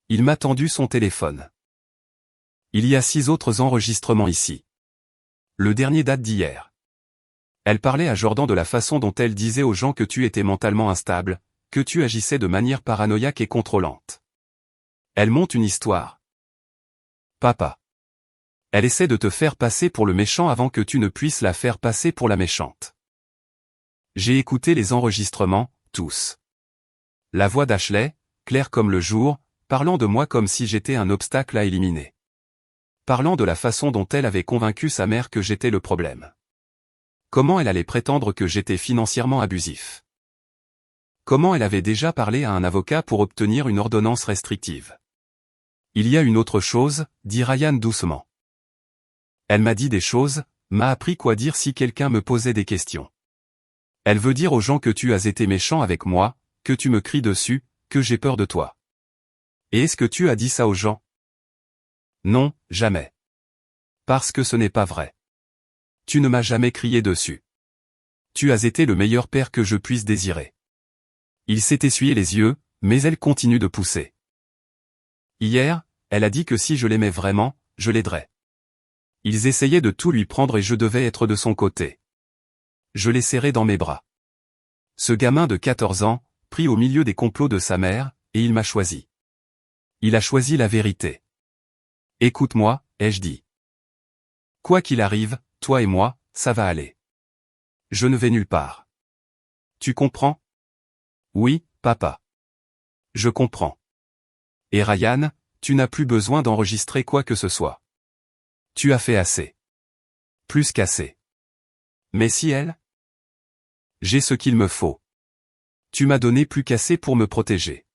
Il m'a tendu son téléphone. Il y a 6 autres enregistrements ici. Le dernier date d'hier. Elle parlait à Jordan de la façon dont elle disait aux gens que tu étais mentalement instable, que tu agissais de manière paranoïaque et contrôlante. Elle monte une histoire. Papa. Elle essaie de te faire passer pour le méchant avant que tu ne puisses la faire passer pour la méchante. J'ai écouté les enregistrements, tous. La voix d'Ashley, claire comme le jour, parlant de moi comme si j'étais un obstacle à éliminer. Parlant de la façon dont elle avait convaincu sa mère que j'étais le problème. Comment elle allait prétendre que j'étais financièrement abusif. Comment elle avait déjà parlé à un avocat pour obtenir une ordonnance restrictive. Il y a une autre chose, dit Ryan doucement. Elle m'a dit des choses, m'a appris quoi dire si quelqu'un me posait des questions. Elle veut dire aux gens que tu as été méchant avec moi, que tu me cries dessus, que j'ai peur de toi. Et est-ce que tu as dit ça aux gens ? Non, jamais. Parce que ce n'est pas vrai. Tu ne m'as jamais crié dessus. Tu as été le meilleur père que je puisse désirer. Il s'est essuyé les yeux, mais elle continue de pousser. Hier, elle a dit que si je l'aimais vraiment, je l'aiderais. Ils essayaient de tout lui prendre et je devais être de son côté. Je l'ai serré dans mes bras. Ce gamin de 14 ans, pris au milieu des complots de sa mère, et il m'a choisi. Il a choisi la vérité. Écoute-moi, ai-je dit. Quoi qu'il arrive, toi et moi, ça va aller. Je ne vais nulle part. Tu comprends ? Oui, papa. Je comprends. Et Ryan, tu n'as plus besoin d'enregistrer quoi que ce soit. Tu as fait assez. Plus qu'assez. Mais si elle ? J'ai ce qu'il me faut. Tu m'as donné plus qu'assez pour me protéger.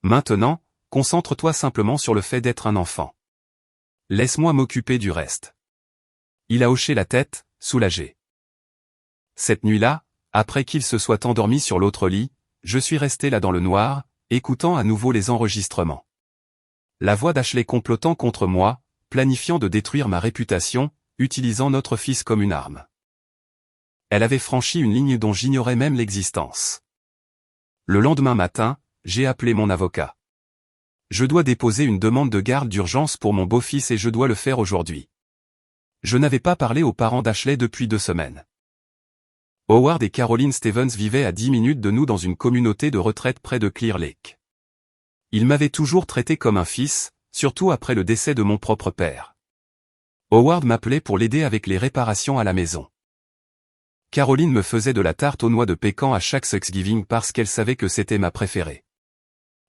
Maintenant, concentre-toi simplement sur le fait d'être un enfant. Laisse-moi m'occuper du reste. Il a hoché la tête, soulagé. Cette nuit-là, après qu'il se soit endormi sur l'autre lit, je suis resté là dans le noir, écoutant à nouveau les enregistrements. La voix d'Ashley complotant contre moi, planifiant de détruire ma réputation, utilisant notre fils comme une arme. Elle avait franchi une ligne dont j'ignorais même l'existence. Le lendemain matin, j'ai appelé mon avocat. Je dois déposer une demande de garde d'urgence pour mon beau-fils et je dois le faire aujourd'hui. Je n'avais pas parlé aux parents d'Ashley depuis 2 semaines. Howard et Caroline Stevens vivaient à 10 minutes de nous dans une communauté de retraite près de Clear Lake. Ils m'avaient toujours traité comme un fils, surtout après le décès de mon propre père. Howard m'appelait pour l'aider avec les réparations à la maison. Caroline me faisait de la tarte aux noix de pécan à chaque Thanksgiving parce qu'elle savait que c'était ma préférée.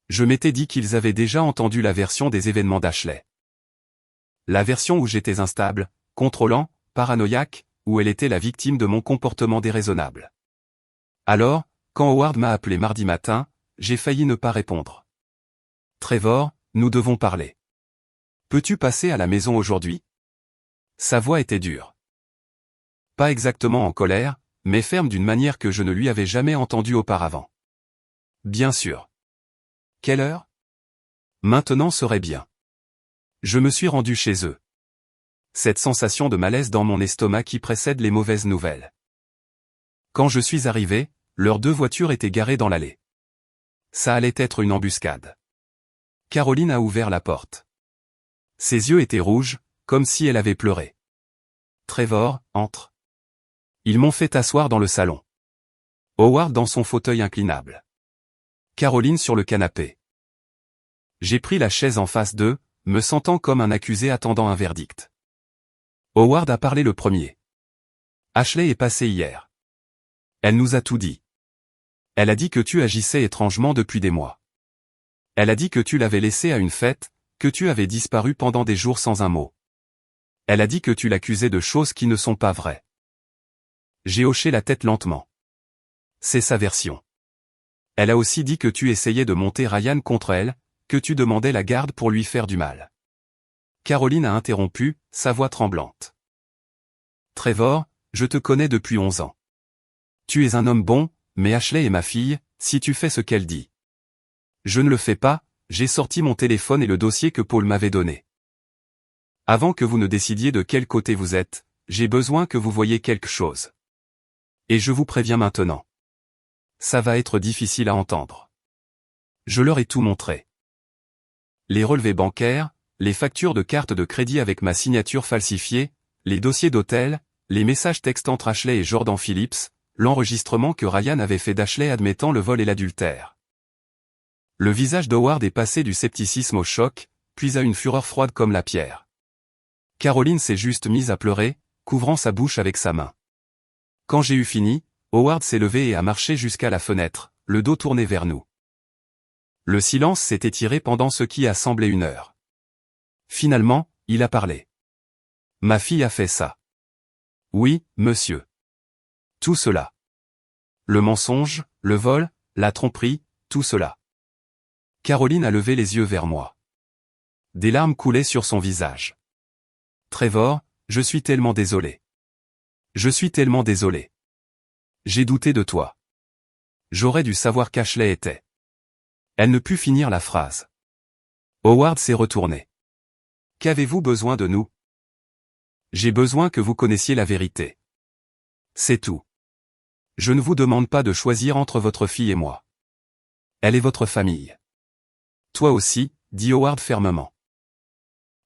Je m'étais dit qu'ils avaient déjà entendu la version des événements d'Ashley. La version où j'étais instable, contrôlant, paranoïaque, où elle était la victime de mon comportement déraisonnable. Alors, quand Howard m'a appelé mardi matin, j'ai failli ne pas répondre. Trevor, nous devons parler. Peux-tu passer à la maison aujourd'hui? Sa voix était dure. Pas exactement en colère, mais ferme d'une manière que je ne lui avais jamais entendue auparavant. Bien sûr. Quelle heure? Maintenant serait bien. Je me suis rendu chez eux. Cette sensation de malaise dans mon estomac qui précède les mauvaises nouvelles. Quand je suis arrivé, leurs 2 voitures étaient garées dans l'allée. Ça allait être une embuscade. Caroline a ouvert la porte. Ses yeux étaient rouges, comme si elle avait pleuré. Trevor, entre. Ils m'ont fait asseoir dans le salon. Howard dans son fauteuil inclinable. Caroline sur le canapé. J'ai pris la chaise en face d'eux, me sentant comme un accusé attendant un verdict. Howard a parlé le premier. Ashley est passée hier. Elle nous a tout dit. Elle a dit que tu agissais étrangement depuis des mois. Elle a dit que tu l'avais laissé à une fête, que tu avais disparu pendant des jours sans un mot. Elle a dit que tu l'accusais de choses qui ne sont pas vraies. J'ai hoché la tête lentement. C'est sa version. Elle a aussi dit que tu essayais de monter Ryan contre elle, que tu demandais la garde pour lui faire du mal. Caroline a interrompu, sa voix tremblante. Trevor, je te connais depuis 11 ans. Tu es un homme bon, mais Ashley est ma fille, si tu fais ce qu'elle dit. Je ne le fais pas, j'ai sorti mon téléphone et le dossier que Paul m'avait donné. Avant que vous ne décidiez de quel côté vous êtes, j'ai besoin que vous voyiez quelque chose. Et je vous préviens maintenant. Ça va être difficile à entendre. Je leur ai tout montré. Les relevés bancaires, les factures de carte de crédit avec ma signature falsifiée, les dossiers d'hôtel, les messages textes entre Ashley et Jordan Phillips, l'enregistrement que Ryan avait fait d'Ashley admettant le vol et l'adultère. Le visage d'Howard est passé du scepticisme au choc, puis à une fureur froide comme la pierre. Caroline s'est juste mise à pleurer, couvrant sa bouche avec sa main. Quand j'ai eu fini, Howard s'est levé et a marché jusqu'à la fenêtre, le dos tourné vers nous. Le silence s'est étiré pendant ce qui a semblé une heure. Finalement, il a parlé. Ma fille a fait ça. Oui, monsieur. Tout cela. Le mensonge, le vol, la tromperie, tout cela. Caroline a levé les yeux vers moi. Des larmes coulaient sur son visage. Trevor, je suis tellement désolé. Je suis tellement désolé. J'ai douté de toi. J'aurais dû savoir qu'Ashley était. Elle ne put finir la phrase. Howard s'est retourné. Qu'avez-vous besoin de nous? J'ai besoin que vous connaissiez la vérité. C'est tout. Je ne vous demande pas de choisir entre votre fille et moi. Elle est votre famille. Toi aussi, dit Howard fermement.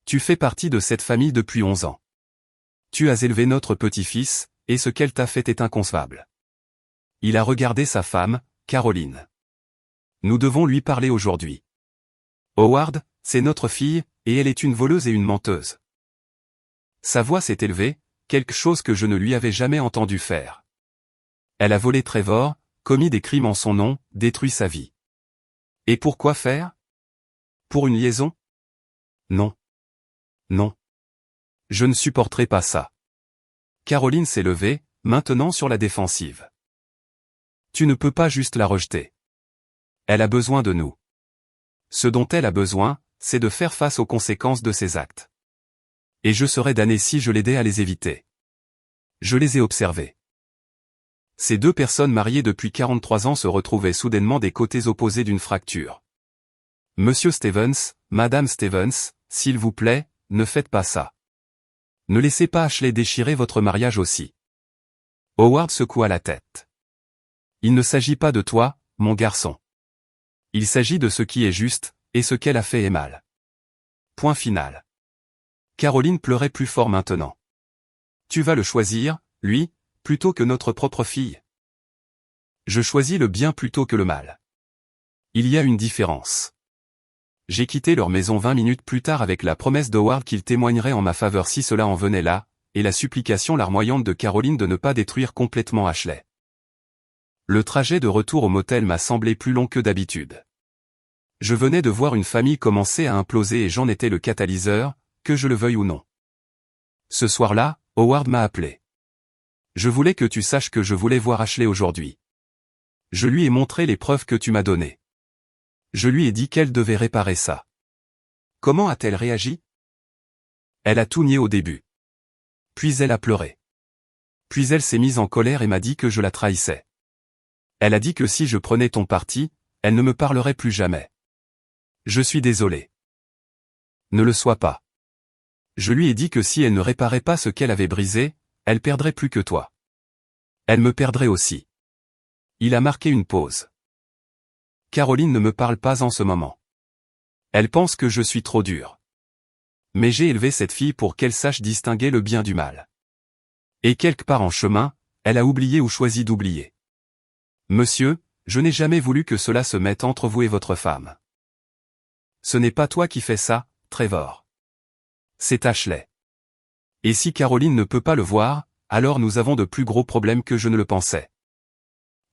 Tu fais partie de cette famille depuis 11 ans. Tu as élevé notre petit-fils, et ce qu'elle t'a fait est inconcevable. Il a regardé sa femme, Caroline. Nous devons lui parler aujourd'hui. Howard, c'est notre fille, et elle est une voleuse et une menteuse. Sa voix s'est élevée, quelque chose que je ne lui avais jamais entendu faire. Elle a volé Trevor, commis des crimes en son nom, détruit sa vie. Et pourquoi faire? Pour une liaison? Non. Non. Je ne supporterai pas ça. Caroline s'est levée, maintenant sur la défensive. Tu ne peux pas juste la rejeter. Elle a besoin de nous. Ce dont elle a besoin, c'est de faire face aux conséquences de ses actes. Et je serais damné si je l'aidais à les éviter. Je les ai observés. Ces 2 personnes mariées depuis 43 ans se retrouvaient soudainement des côtés opposés d'une fracture. Monsieur Stevens, Madame Stevens, s'il vous plaît, ne faites pas ça. Ne laissez pas Ashley déchirer votre mariage aussi. Howard secoua la tête. Il ne s'agit pas de toi, mon garçon. Il s'agit de ce qui est juste, et ce qu'elle a fait est mal. Point final. Caroline pleurait plus fort maintenant. Tu vas le choisir, lui, plutôt que notre propre fille. Je choisis le bien plutôt que le mal. Il y a une différence. J'ai quitté leur maison 20 minutes plus tard avec la promesse d'Howard qu'il témoignerait en ma faveur si cela en venait là, et la supplication larmoyante de Caroline de ne pas détruire complètement Ashley. Le trajet de retour au motel m'a semblé plus long que d'habitude. Je venais de voir une famille commencer à imploser et j'en étais le catalyseur, que je le veuille ou non. Ce soir-là, Howard m'a appelé. Je voulais que tu saches que je voulais voir Ashley aujourd'hui. Je lui ai montré les preuves que tu m'as données. Je lui ai dit qu'elle devait réparer ça. Comment a-t-elle réagi? Elle a tout nié au début. Puis elle a pleuré. Puis elle s'est mise en colère et m'a dit que je la trahissais. Elle a dit que si je prenais ton parti, elle ne me parlerait plus jamais. Je suis désolé. Ne le sois pas. Je lui ai dit que si elle ne réparait pas ce qu'elle avait brisé, elle perdrait plus que toi. Elle me perdrait aussi. Il a marqué une pause. Caroline ne me parle pas en ce moment. Elle pense que je suis trop dur. Mais j'ai élevé cette fille pour qu'elle sache distinguer le bien du mal. Et quelque part en chemin, elle a oublié ou choisi d'oublier. Monsieur, je n'ai jamais voulu que cela se mette entre vous et votre femme. Ce n'est pas toi qui fais ça, Trevor. C'est Ashley. Et si Caroline ne peut pas le voir, alors nous avons de plus gros problèmes que je ne le pensais.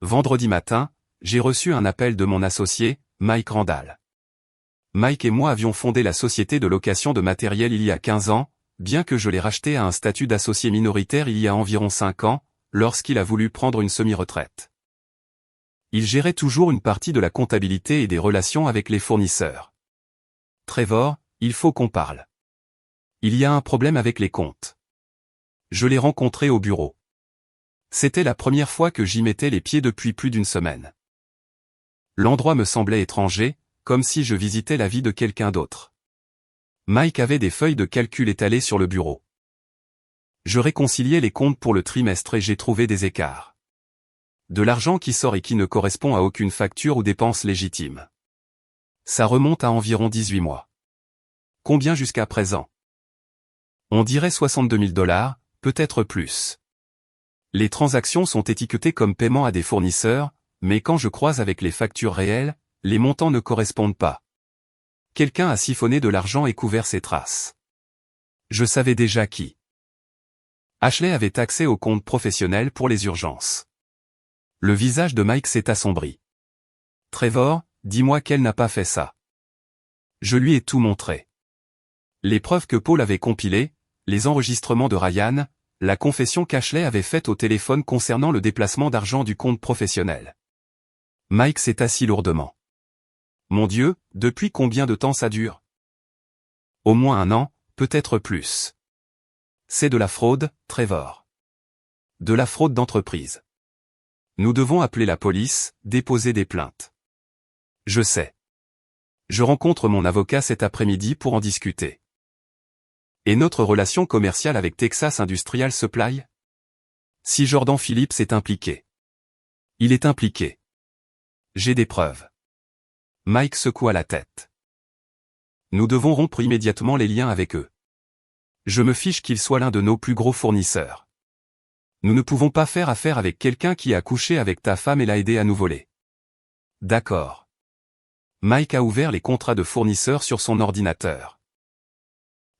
Vendredi matin, j'ai reçu un appel de mon associé, Mike Randall. Mike et moi avions fondé la société de location de matériel il y a 15 ans, bien que je l'ai racheté à un statut d'associé minoritaire il y a environ 5 ans, lorsqu'il a voulu prendre une semi-retraite. Il gérait toujours une partie de la comptabilité et des relations avec les fournisseurs. Trevor, il faut qu'on parle. Il y a un problème avec les comptes. Je l'ai rencontré au bureau. C'était la première fois que j'y mettais les pieds depuis plus d'une semaine. L'endroit me semblait étranger, comme si je visitais la vie de quelqu'un d'autre. Mike avait des feuilles de calcul étalées sur le bureau. Je réconciliais les comptes pour le trimestre et j'ai trouvé des écarts. De l'argent qui sort et qui ne correspond à aucune facture ou dépense légitime. Ça remonte à environ 18 mois. Combien jusqu'à présent? On dirait 62 000 $, peut-être plus. Les transactions sont étiquetées comme paiement à des fournisseurs, mais quand je croise avec les factures réelles, les montants ne correspondent pas. Quelqu'un a siphonné de l'argent et couvert ses traces. Je savais déjà qui. Ashley avait accès au compte professionnel pour les urgences. Le visage de Mike s'est assombri. Trevor, dis-moi qu'elle n'a pas fait ça. Je lui ai tout montré. Les preuves que Paul avait compilées, les enregistrements de Ryan, la confession qu'Ashley avait faite au téléphone concernant le déplacement d'argent du compte professionnel. Mike s'est assis lourdement. Mon Dieu, depuis combien de temps ça dure? Au moins 1 an, peut-être plus. C'est de la fraude, Trevor. De la fraude d'entreprise. Nous devons appeler la police, déposer des plaintes. Je sais. Je rencontre mon avocat cet après-midi pour en discuter. Et notre relation commerciale avec Texas Industrial Supply? Si Jordan Phillips est impliqué. Il est impliqué. J'ai des preuves. Mike secoua la tête. Nous devons rompre immédiatement les liens avec eux. Je me fiche qu'il soit l'un de nos plus gros fournisseurs. Nous ne pouvons pas faire affaire avec quelqu'un qui a couché avec ta femme et l'a aidé à nous voler. D'accord. Mike a ouvert les contrats de fournisseurs sur son ordinateur.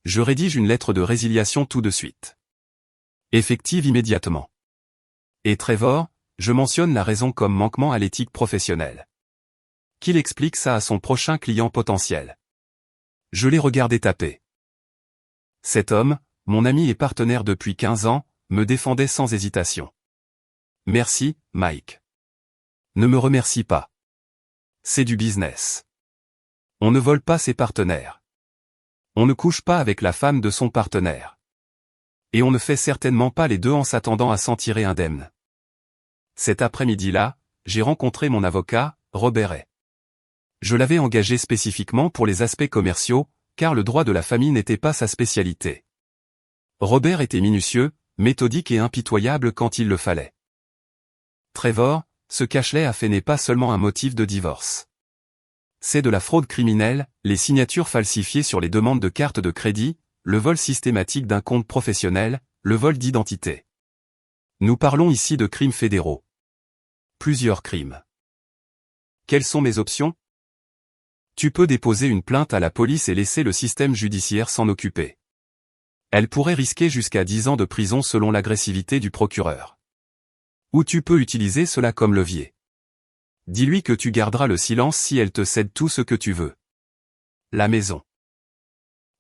Je rédige une lettre de résiliation tout de suite. Effective immédiatement. Et Trevor, je mentionne la raison comme manquement à l'éthique professionnelle. Qu'il explique ça à son prochain client potentiel. Je l'ai regardé taper. Cet homme, mon ami et partenaire depuis 15 ans, me défendait sans hésitation. Merci, Mike. Ne me remercie pas. C'est du business. On ne vole pas ses partenaires. On ne couche pas avec la femme de son partenaire. Et on ne fait certainement pas les deux en s'attendant à s'en tirer indemne. Cet après-midi-là, j'ai rencontré mon avocat, Robert Ray. Je l'avais engagé spécifiquement pour les aspects commerciaux, car le droit de la famille n'était pas sa spécialité. Robert était minutieux, méthodique et impitoyable quand il le fallait. Trevor, ce qu'Ashley a fait n'est pas seulement un motif de divorce. C'est de la fraude criminelle, les signatures falsifiées sur les demandes de cartes de crédit, le vol systématique d'un compte professionnel, le vol d'identité. Nous parlons ici de crimes fédéraux. plusieurs crimes. Quelles sont mes options? Tu peux déposer une plainte à la police et laisser le système judiciaire s'en occuper. Elle pourrait risquer jusqu'à 10 ans de prison selon l'agressivité du procureur. Ou tu peux utiliser cela comme levier. Dis-lui que tu garderas le silence si elle te cède tout ce que tu veux. La maison.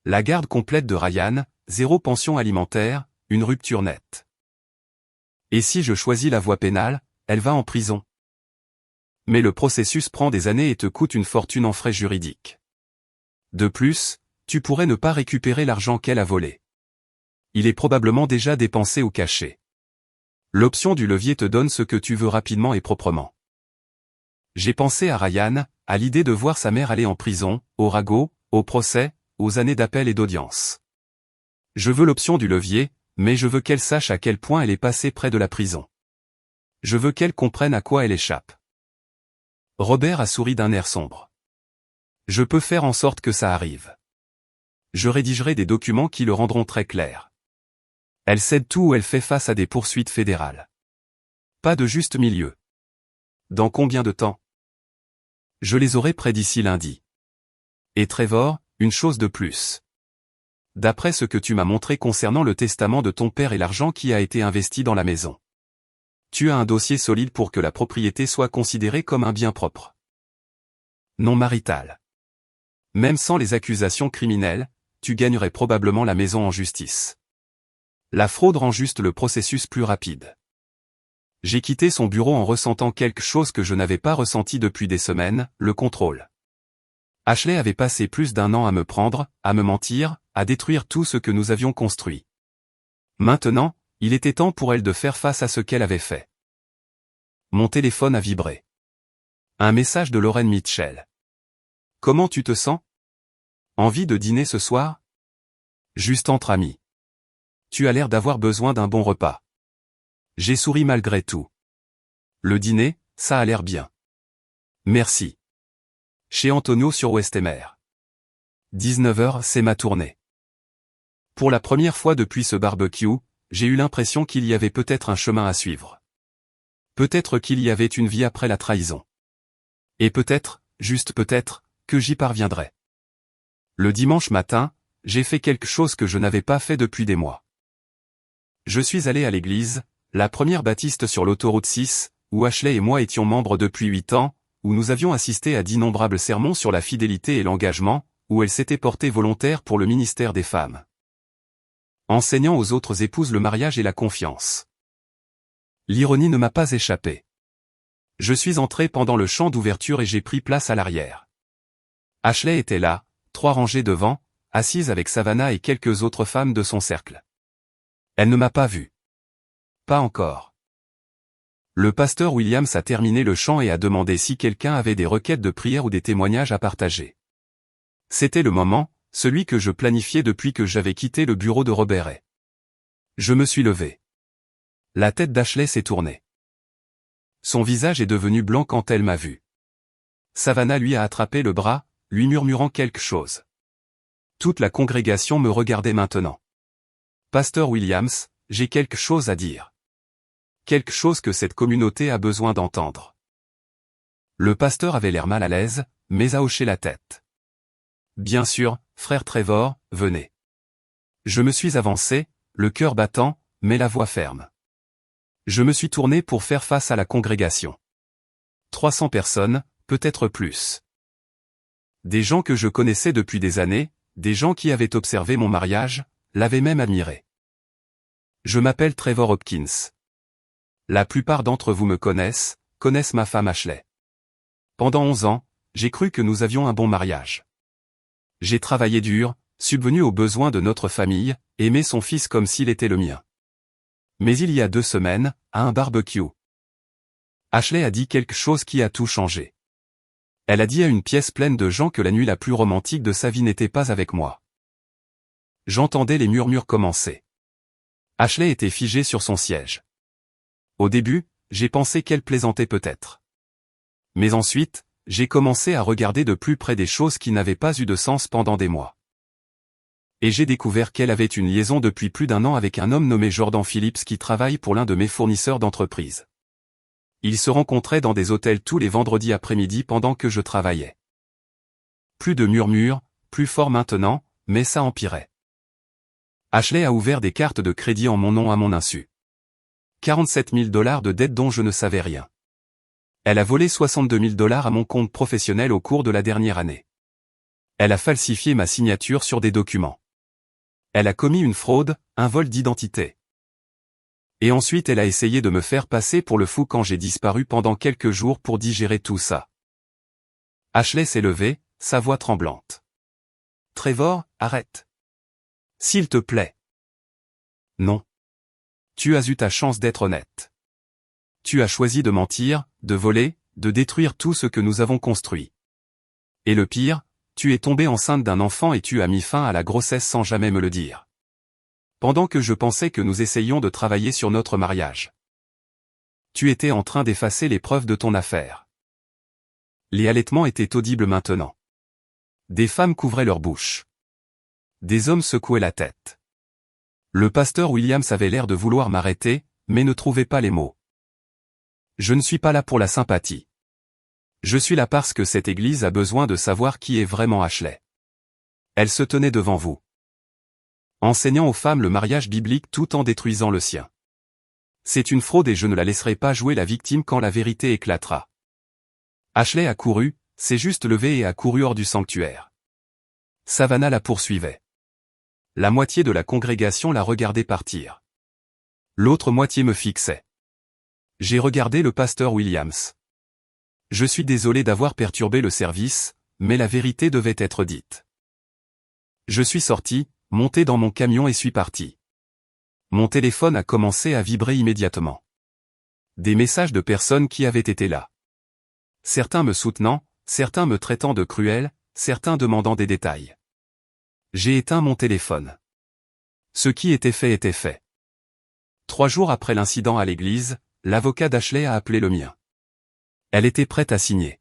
La garde complète de Ryan, 0 pension alimentaire, une rupture nette. Et si je choisis la voie pénale, elle va en prison. Mais le processus prend des années et te coûte une fortune en frais juridiques. De plus, tu pourrais ne pas récupérer l'argent qu'elle a volé. Il est probablement déjà dépensé ou caché. L'option du levier te donne ce que tu veux rapidement et proprement. J'ai pensé à Ryan, à l'idée de voir sa mère aller en prison, au ragot, au procès, aux années d'appel et d'audience. Je veux l'option du levier, mais je veux qu'elle sache à quel point elle est passée près de la prison. Je veux qu'elle comprenne à quoi elle échappe. Robert a souri d'un air sombre. Je peux faire en sorte que ça arrive. Je rédigerai des documents qui le rendront très clair. Elle cède tout ou elle fait face à des poursuites fédérales. Pas de juste milieu. Dans combien de temps? Je les aurai prêts d'ici lundi. Et Trevor, une chose de plus. D'après ce que tu m'as montré concernant le testament de ton père et l'argent qui a été investi dans la maison. Tu as un dossier solide pour que la propriété soit considérée comme un bien propre. Non marital. Même sans les accusations criminelles, tu gagnerais probablement la maison en justice. La fraude rend juste le processus plus rapide. J'ai quitté son bureau en ressentant quelque chose que je n'avais pas ressenti depuis des semaines, le contrôle. Ashley avait passé plus d'1 an à me prendre, à me mentir, à détruire tout ce que nous avions construit. Maintenant, il était temps pour elle de faire face à ce qu'elle avait fait. Mon téléphone a vibré. Un message de Lauren Mitchell. Comment tu te sens? Envie de dîner ce soir? Juste entre amis. Tu as l'air d'avoir besoin d'un bon repas. J'ai souri malgré tout. Le dîner, ça a l'air bien. Merci. Chez Antonio sur Westemer. 19h, c'est ma tournée. Pour la première fois depuis ce barbecue, j'ai eu l'impression qu'il y avait peut-être un chemin à suivre. Peut-être qu'il y avait une vie après la trahison. Et peut-être, juste peut-être, que j'y parviendrai. Le dimanche matin, j'ai fait quelque chose que je n'avais pas fait depuis des mois. Je suis allé à l'église, la première baptiste sur l'autoroute 6, où Ashley et moi étions membres depuis 8 ans, où nous avions assisté à d'innombrables sermons sur la fidélité et l'engagement, où elle s'était portée volontaire pour le ministère des femmes. Enseignant aux autres épouses le mariage et la confiance. L'ironie ne m'a pas échappé. Je suis entré pendant le chant d'ouverture et j'ai pris place à l'arrière. Ashley était là, 3 rangées devant, assise avec Savannah et quelques autres femmes de son cercle. Elle ne m'a pas vu. Pas encore. Le pasteur Williams a terminé le chant et a demandé si quelqu'un avait des requêtes de prière ou des témoignages à partager. C'était le moment, celui que je planifiais depuis que j'avais quitté le bureau de Robert. Je me suis levé. La tête d'Ashley s'est tournée. Son visage est devenu blanc quand elle m'a vu. Savannah lui a attrapé le bras, lui murmurant quelque chose. Toute la congrégation me regardait maintenant. Pasteur Williams, j'ai quelque chose à dire. Quelque chose que cette communauté a besoin d'entendre. Le pasteur avait l'air mal à l'aise, mais a hoché la tête. Bien sûr, frère Trevor, venez. Je me suis avancé, le cœur battant, mais la voix ferme. Je me suis tourné pour faire face à la congrégation. 300 personnes, peut-être plus. Des gens que je connaissais depuis des années, des gens qui avaient observé mon mariage, l'avaient même admiré. Je m'appelle Trevor Hopkins. La plupart d'entre vous me connaissent ma femme Ashley. Pendant 11 ans, j'ai cru que nous avions un bon mariage. J'ai travaillé dur, subvenu aux besoins de notre famille, aimé son fils comme s'il était le mien. Mais il y a 2 semaines, à un barbecue, Ashley a dit quelque chose qui a tout changé. Elle a dit à une pièce pleine de gens que la nuit la plus romantique de sa vie n'était pas avec moi. J'entendais les murmures commencer. Ashley était figée sur son siège. Au début, j'ai pensé qu'elle plaisantait peut-être. Mais ensuite, j'ai commencé à regarder de plus près des choses qui n'avaient pas eu de sens pendant des mois. Et j'ai découvert qu'elle avait une liaison depuis plus d'1 an avec un homme nommé Jordan Phillips qui travaille pour l'un de mes fournisseurs d'entreprise. Ils se rencontraient dans des hôtels tous les vendredis après-midi pendant que je travaillais. Plus de murmures, plus fort maintenant, mais ça empirait. Ashley a ouvert des cartes de crédit en mon nom à mon insu. 47 000 $ de dettes dont je ne savais rien. Elle a volé 62 000 $ à mon compte professionnel au cours de la dernière année. Elle a falsifié ma signature sur des documents. Elle a commis une fraude, un vol d'identité. Et ensuite elle a essayé de me faire passer pour le fou quand j'ai disparu pendant quelques jours pour digérer tout ça. Ashley s'est levée, sa voix tremblante. Trevor, arrête. S'il te plaît. Non. Tu as eu ta chance d'être honnête. Tu as choisi de mentir, de voler, de détruire tout ce que nous avons construit. Et le pire, tu es tombée enceinte d'un enfant et tu as mis fin à la grossesse sans jamais me le dire. Pendant que je pensais que nous essayions de travailler sur notre mariage. Tu étais en train d'effacer les preuves de ton affaire. Les halètements étaient audibles maintenant. Des femmes couvraient leur bouche. Des hommes secouaient la tête. Le pasteur Williams avait l'air de vouloir m'arrêter, mais ne trouvait pas les mots. Je ne suis pas là pour la sympathie. Je suis là parce que cette église a besoin de savoir qui est vraiment Ashley. Elle se tenait devant vous, enseignant aux femmes le mariage biblique tout en détruisant le sien. C'est une fraude et je ne la laisserai pas jouer la victime quand la vérité éclatera. Ashley a couru, s'est juste levée et a couru hors du sanctuaire. Savannah la poursuivait. La moitié de la congrégation la regardait partir. L'autre moitié me fixait. J'ai regardé le pasteur Williams. Je suis désolé d'avoir perturbé le service, mais la vérité devait être dite. Je suis sorti, monté dans mon camion et suis parti. Mon téléphone a commencé à vibrer immédiatement. Des messages de personnes qui avaient été là. Certains me soutenant, certains me traitant de cruel, certains demandant des détails. J'ai éteint mon téléphone. Ce qui était fait était fait. 3 jours après l'incident à l'église, l'avocat d'Ashley a appelé le mien. Elle était prête à signer.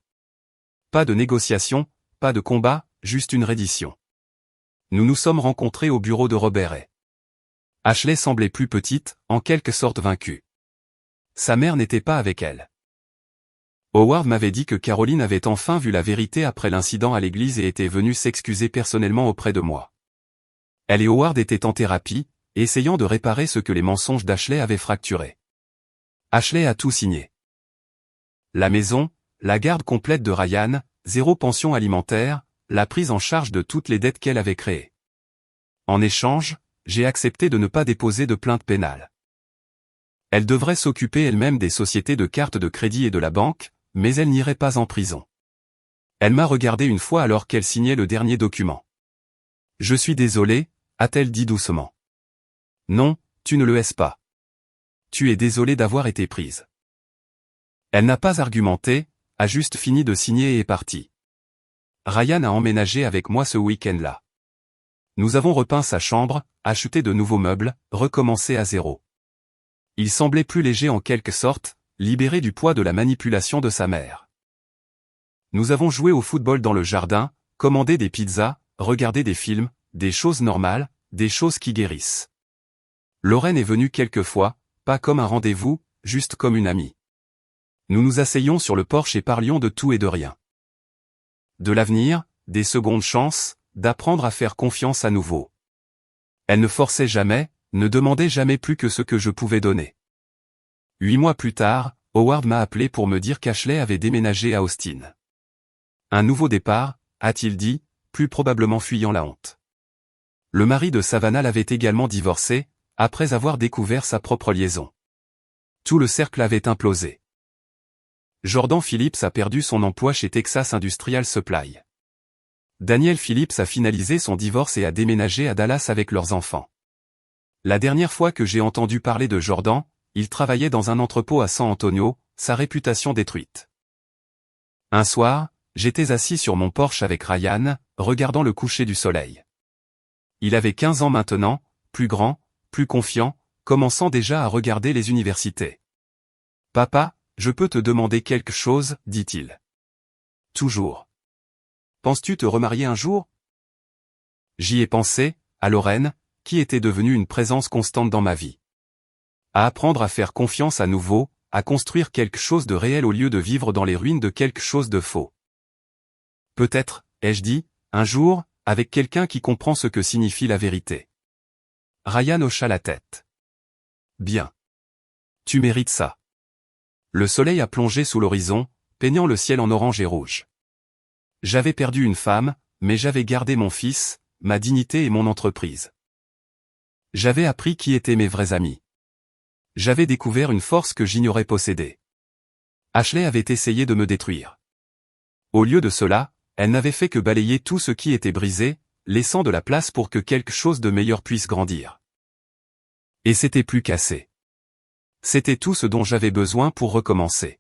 Pas de négociation, pas de combat, juste une reddition. Nous nous sommes rencontrés au bureau de Robert Ray. Ashley semblait plus petite, en quelque sorte vaincue. Sa mère n'était pas avec elle. Howard m'avait dit que Caroline avait enfin vu la vérité après l'incident à l'église et était venue s'excuser personnellement auprès de moi. Elle et Howard étaient en thérapie, essayant de réparer ce que les mensonges d'Ashley avaient fracturé. Ashley a tout signé. La maison, la garde complète de Ryan, 0 pension alimentaire, la prise en charge de toutes les dettes qu'elle avait créées. En échange, j'ai accepté de ne pas déposer de plainte pénale. Elle devrait s'occuper elle-même des sociétés de cartes de crédit et de la banque, mais elle n'irait pas en prison. Elle m'a regardé une fois alors qu'elle signait le dernier document. Je suis désolé, a-t-elle dit doucement. Non, tu ne le es pas. Tu es désolé d'avoir été prise. Elle n'a pas argumenté, a juste fini de signer et est partie. Ryan a emménagé avec moi ce week-end-là. Nous avons repeint sa chambre, acheté de nouveaux meubles, recommencé à zéro. Il semblait plus léger en quelque sorte, libéré du poids de la manipulation de sa mère. Nous avons joué au football dans le jardin, commandé des pizzas, regardé des films, des choses normales, des choses qui guérissent. Lorraine est venue quelques fois, pas comme un rendez-vous, juste comme une amie. Nous nous asseyions sur le porche et parlions de tout et de rien. De l'avenir, des secondes chances, d'apprendre à faire confiance à nouveau. Elle ne forçait jamais, ne demandait jamais plus que ce que je pouvais donner. 8 mois plus tard, Howard m'a appelé pour me dire qu'Ashley avait déménagé à Austin. Un nouveau départ, a-t-il dit, plus probablement fuyant la honte. Le mari de Savannah l'avait également divorcée, après avoir découvert sa propre liaison. Tout le cercle avait implosé. Jordan Phillips a perdu son emploi chez Texas Industrial Supply. Daniel Phillips a finalisé son divorce et a déménagé à Dallas avec leurs enfants. La dernière fois que j'ai entendu parler de Jordan, il travaillait dans un entrepôt à San Antonio, sa réputation détruite. Un soir, j'étais assis sur mon porche avec Ryan, regardant le coucher du soleil. Il avait 15 ans maintenant, plus grand, plus confiant, commençant déjà à regarder les universités. « Papa, je peux te demander quelque chose, dit-il. Toujours. Penses-tu te remarier un jour? J'y ai pensé, à Lorraine, qui était devenue une présence constante dans ma vie. À apprendre à faire confiance à nouveau, à construire quelque chose de réel au lieu de vivre dans les ruines de quelque chose de faux. Peut-être, ai-je dit, un jour, avec quelqu'un qui comprend ce que signifie la vérité. Ryan hocha la tête. Bien. Tu mérites ça. Le soleil a plongé sous l'horizon, peignant le ciel en orange et rouge. J'avais perdu une femme, mais j'avais gardé mon fils, ma dignité et mon entreprise. J'avais appris qui étaient mes vrais amis. J'avais découvert une force que j'ignorais posséder. Ashley avait essayé de me détruire. Au lieu de cela, elle n'avait fait que balayer tout ce qui était brisé, laissant de la place pour que quelque chose de meilleur puisse grandir. Et c'était plus qu'assez. C'était tout ce dont j'avais besoin pour recommencer.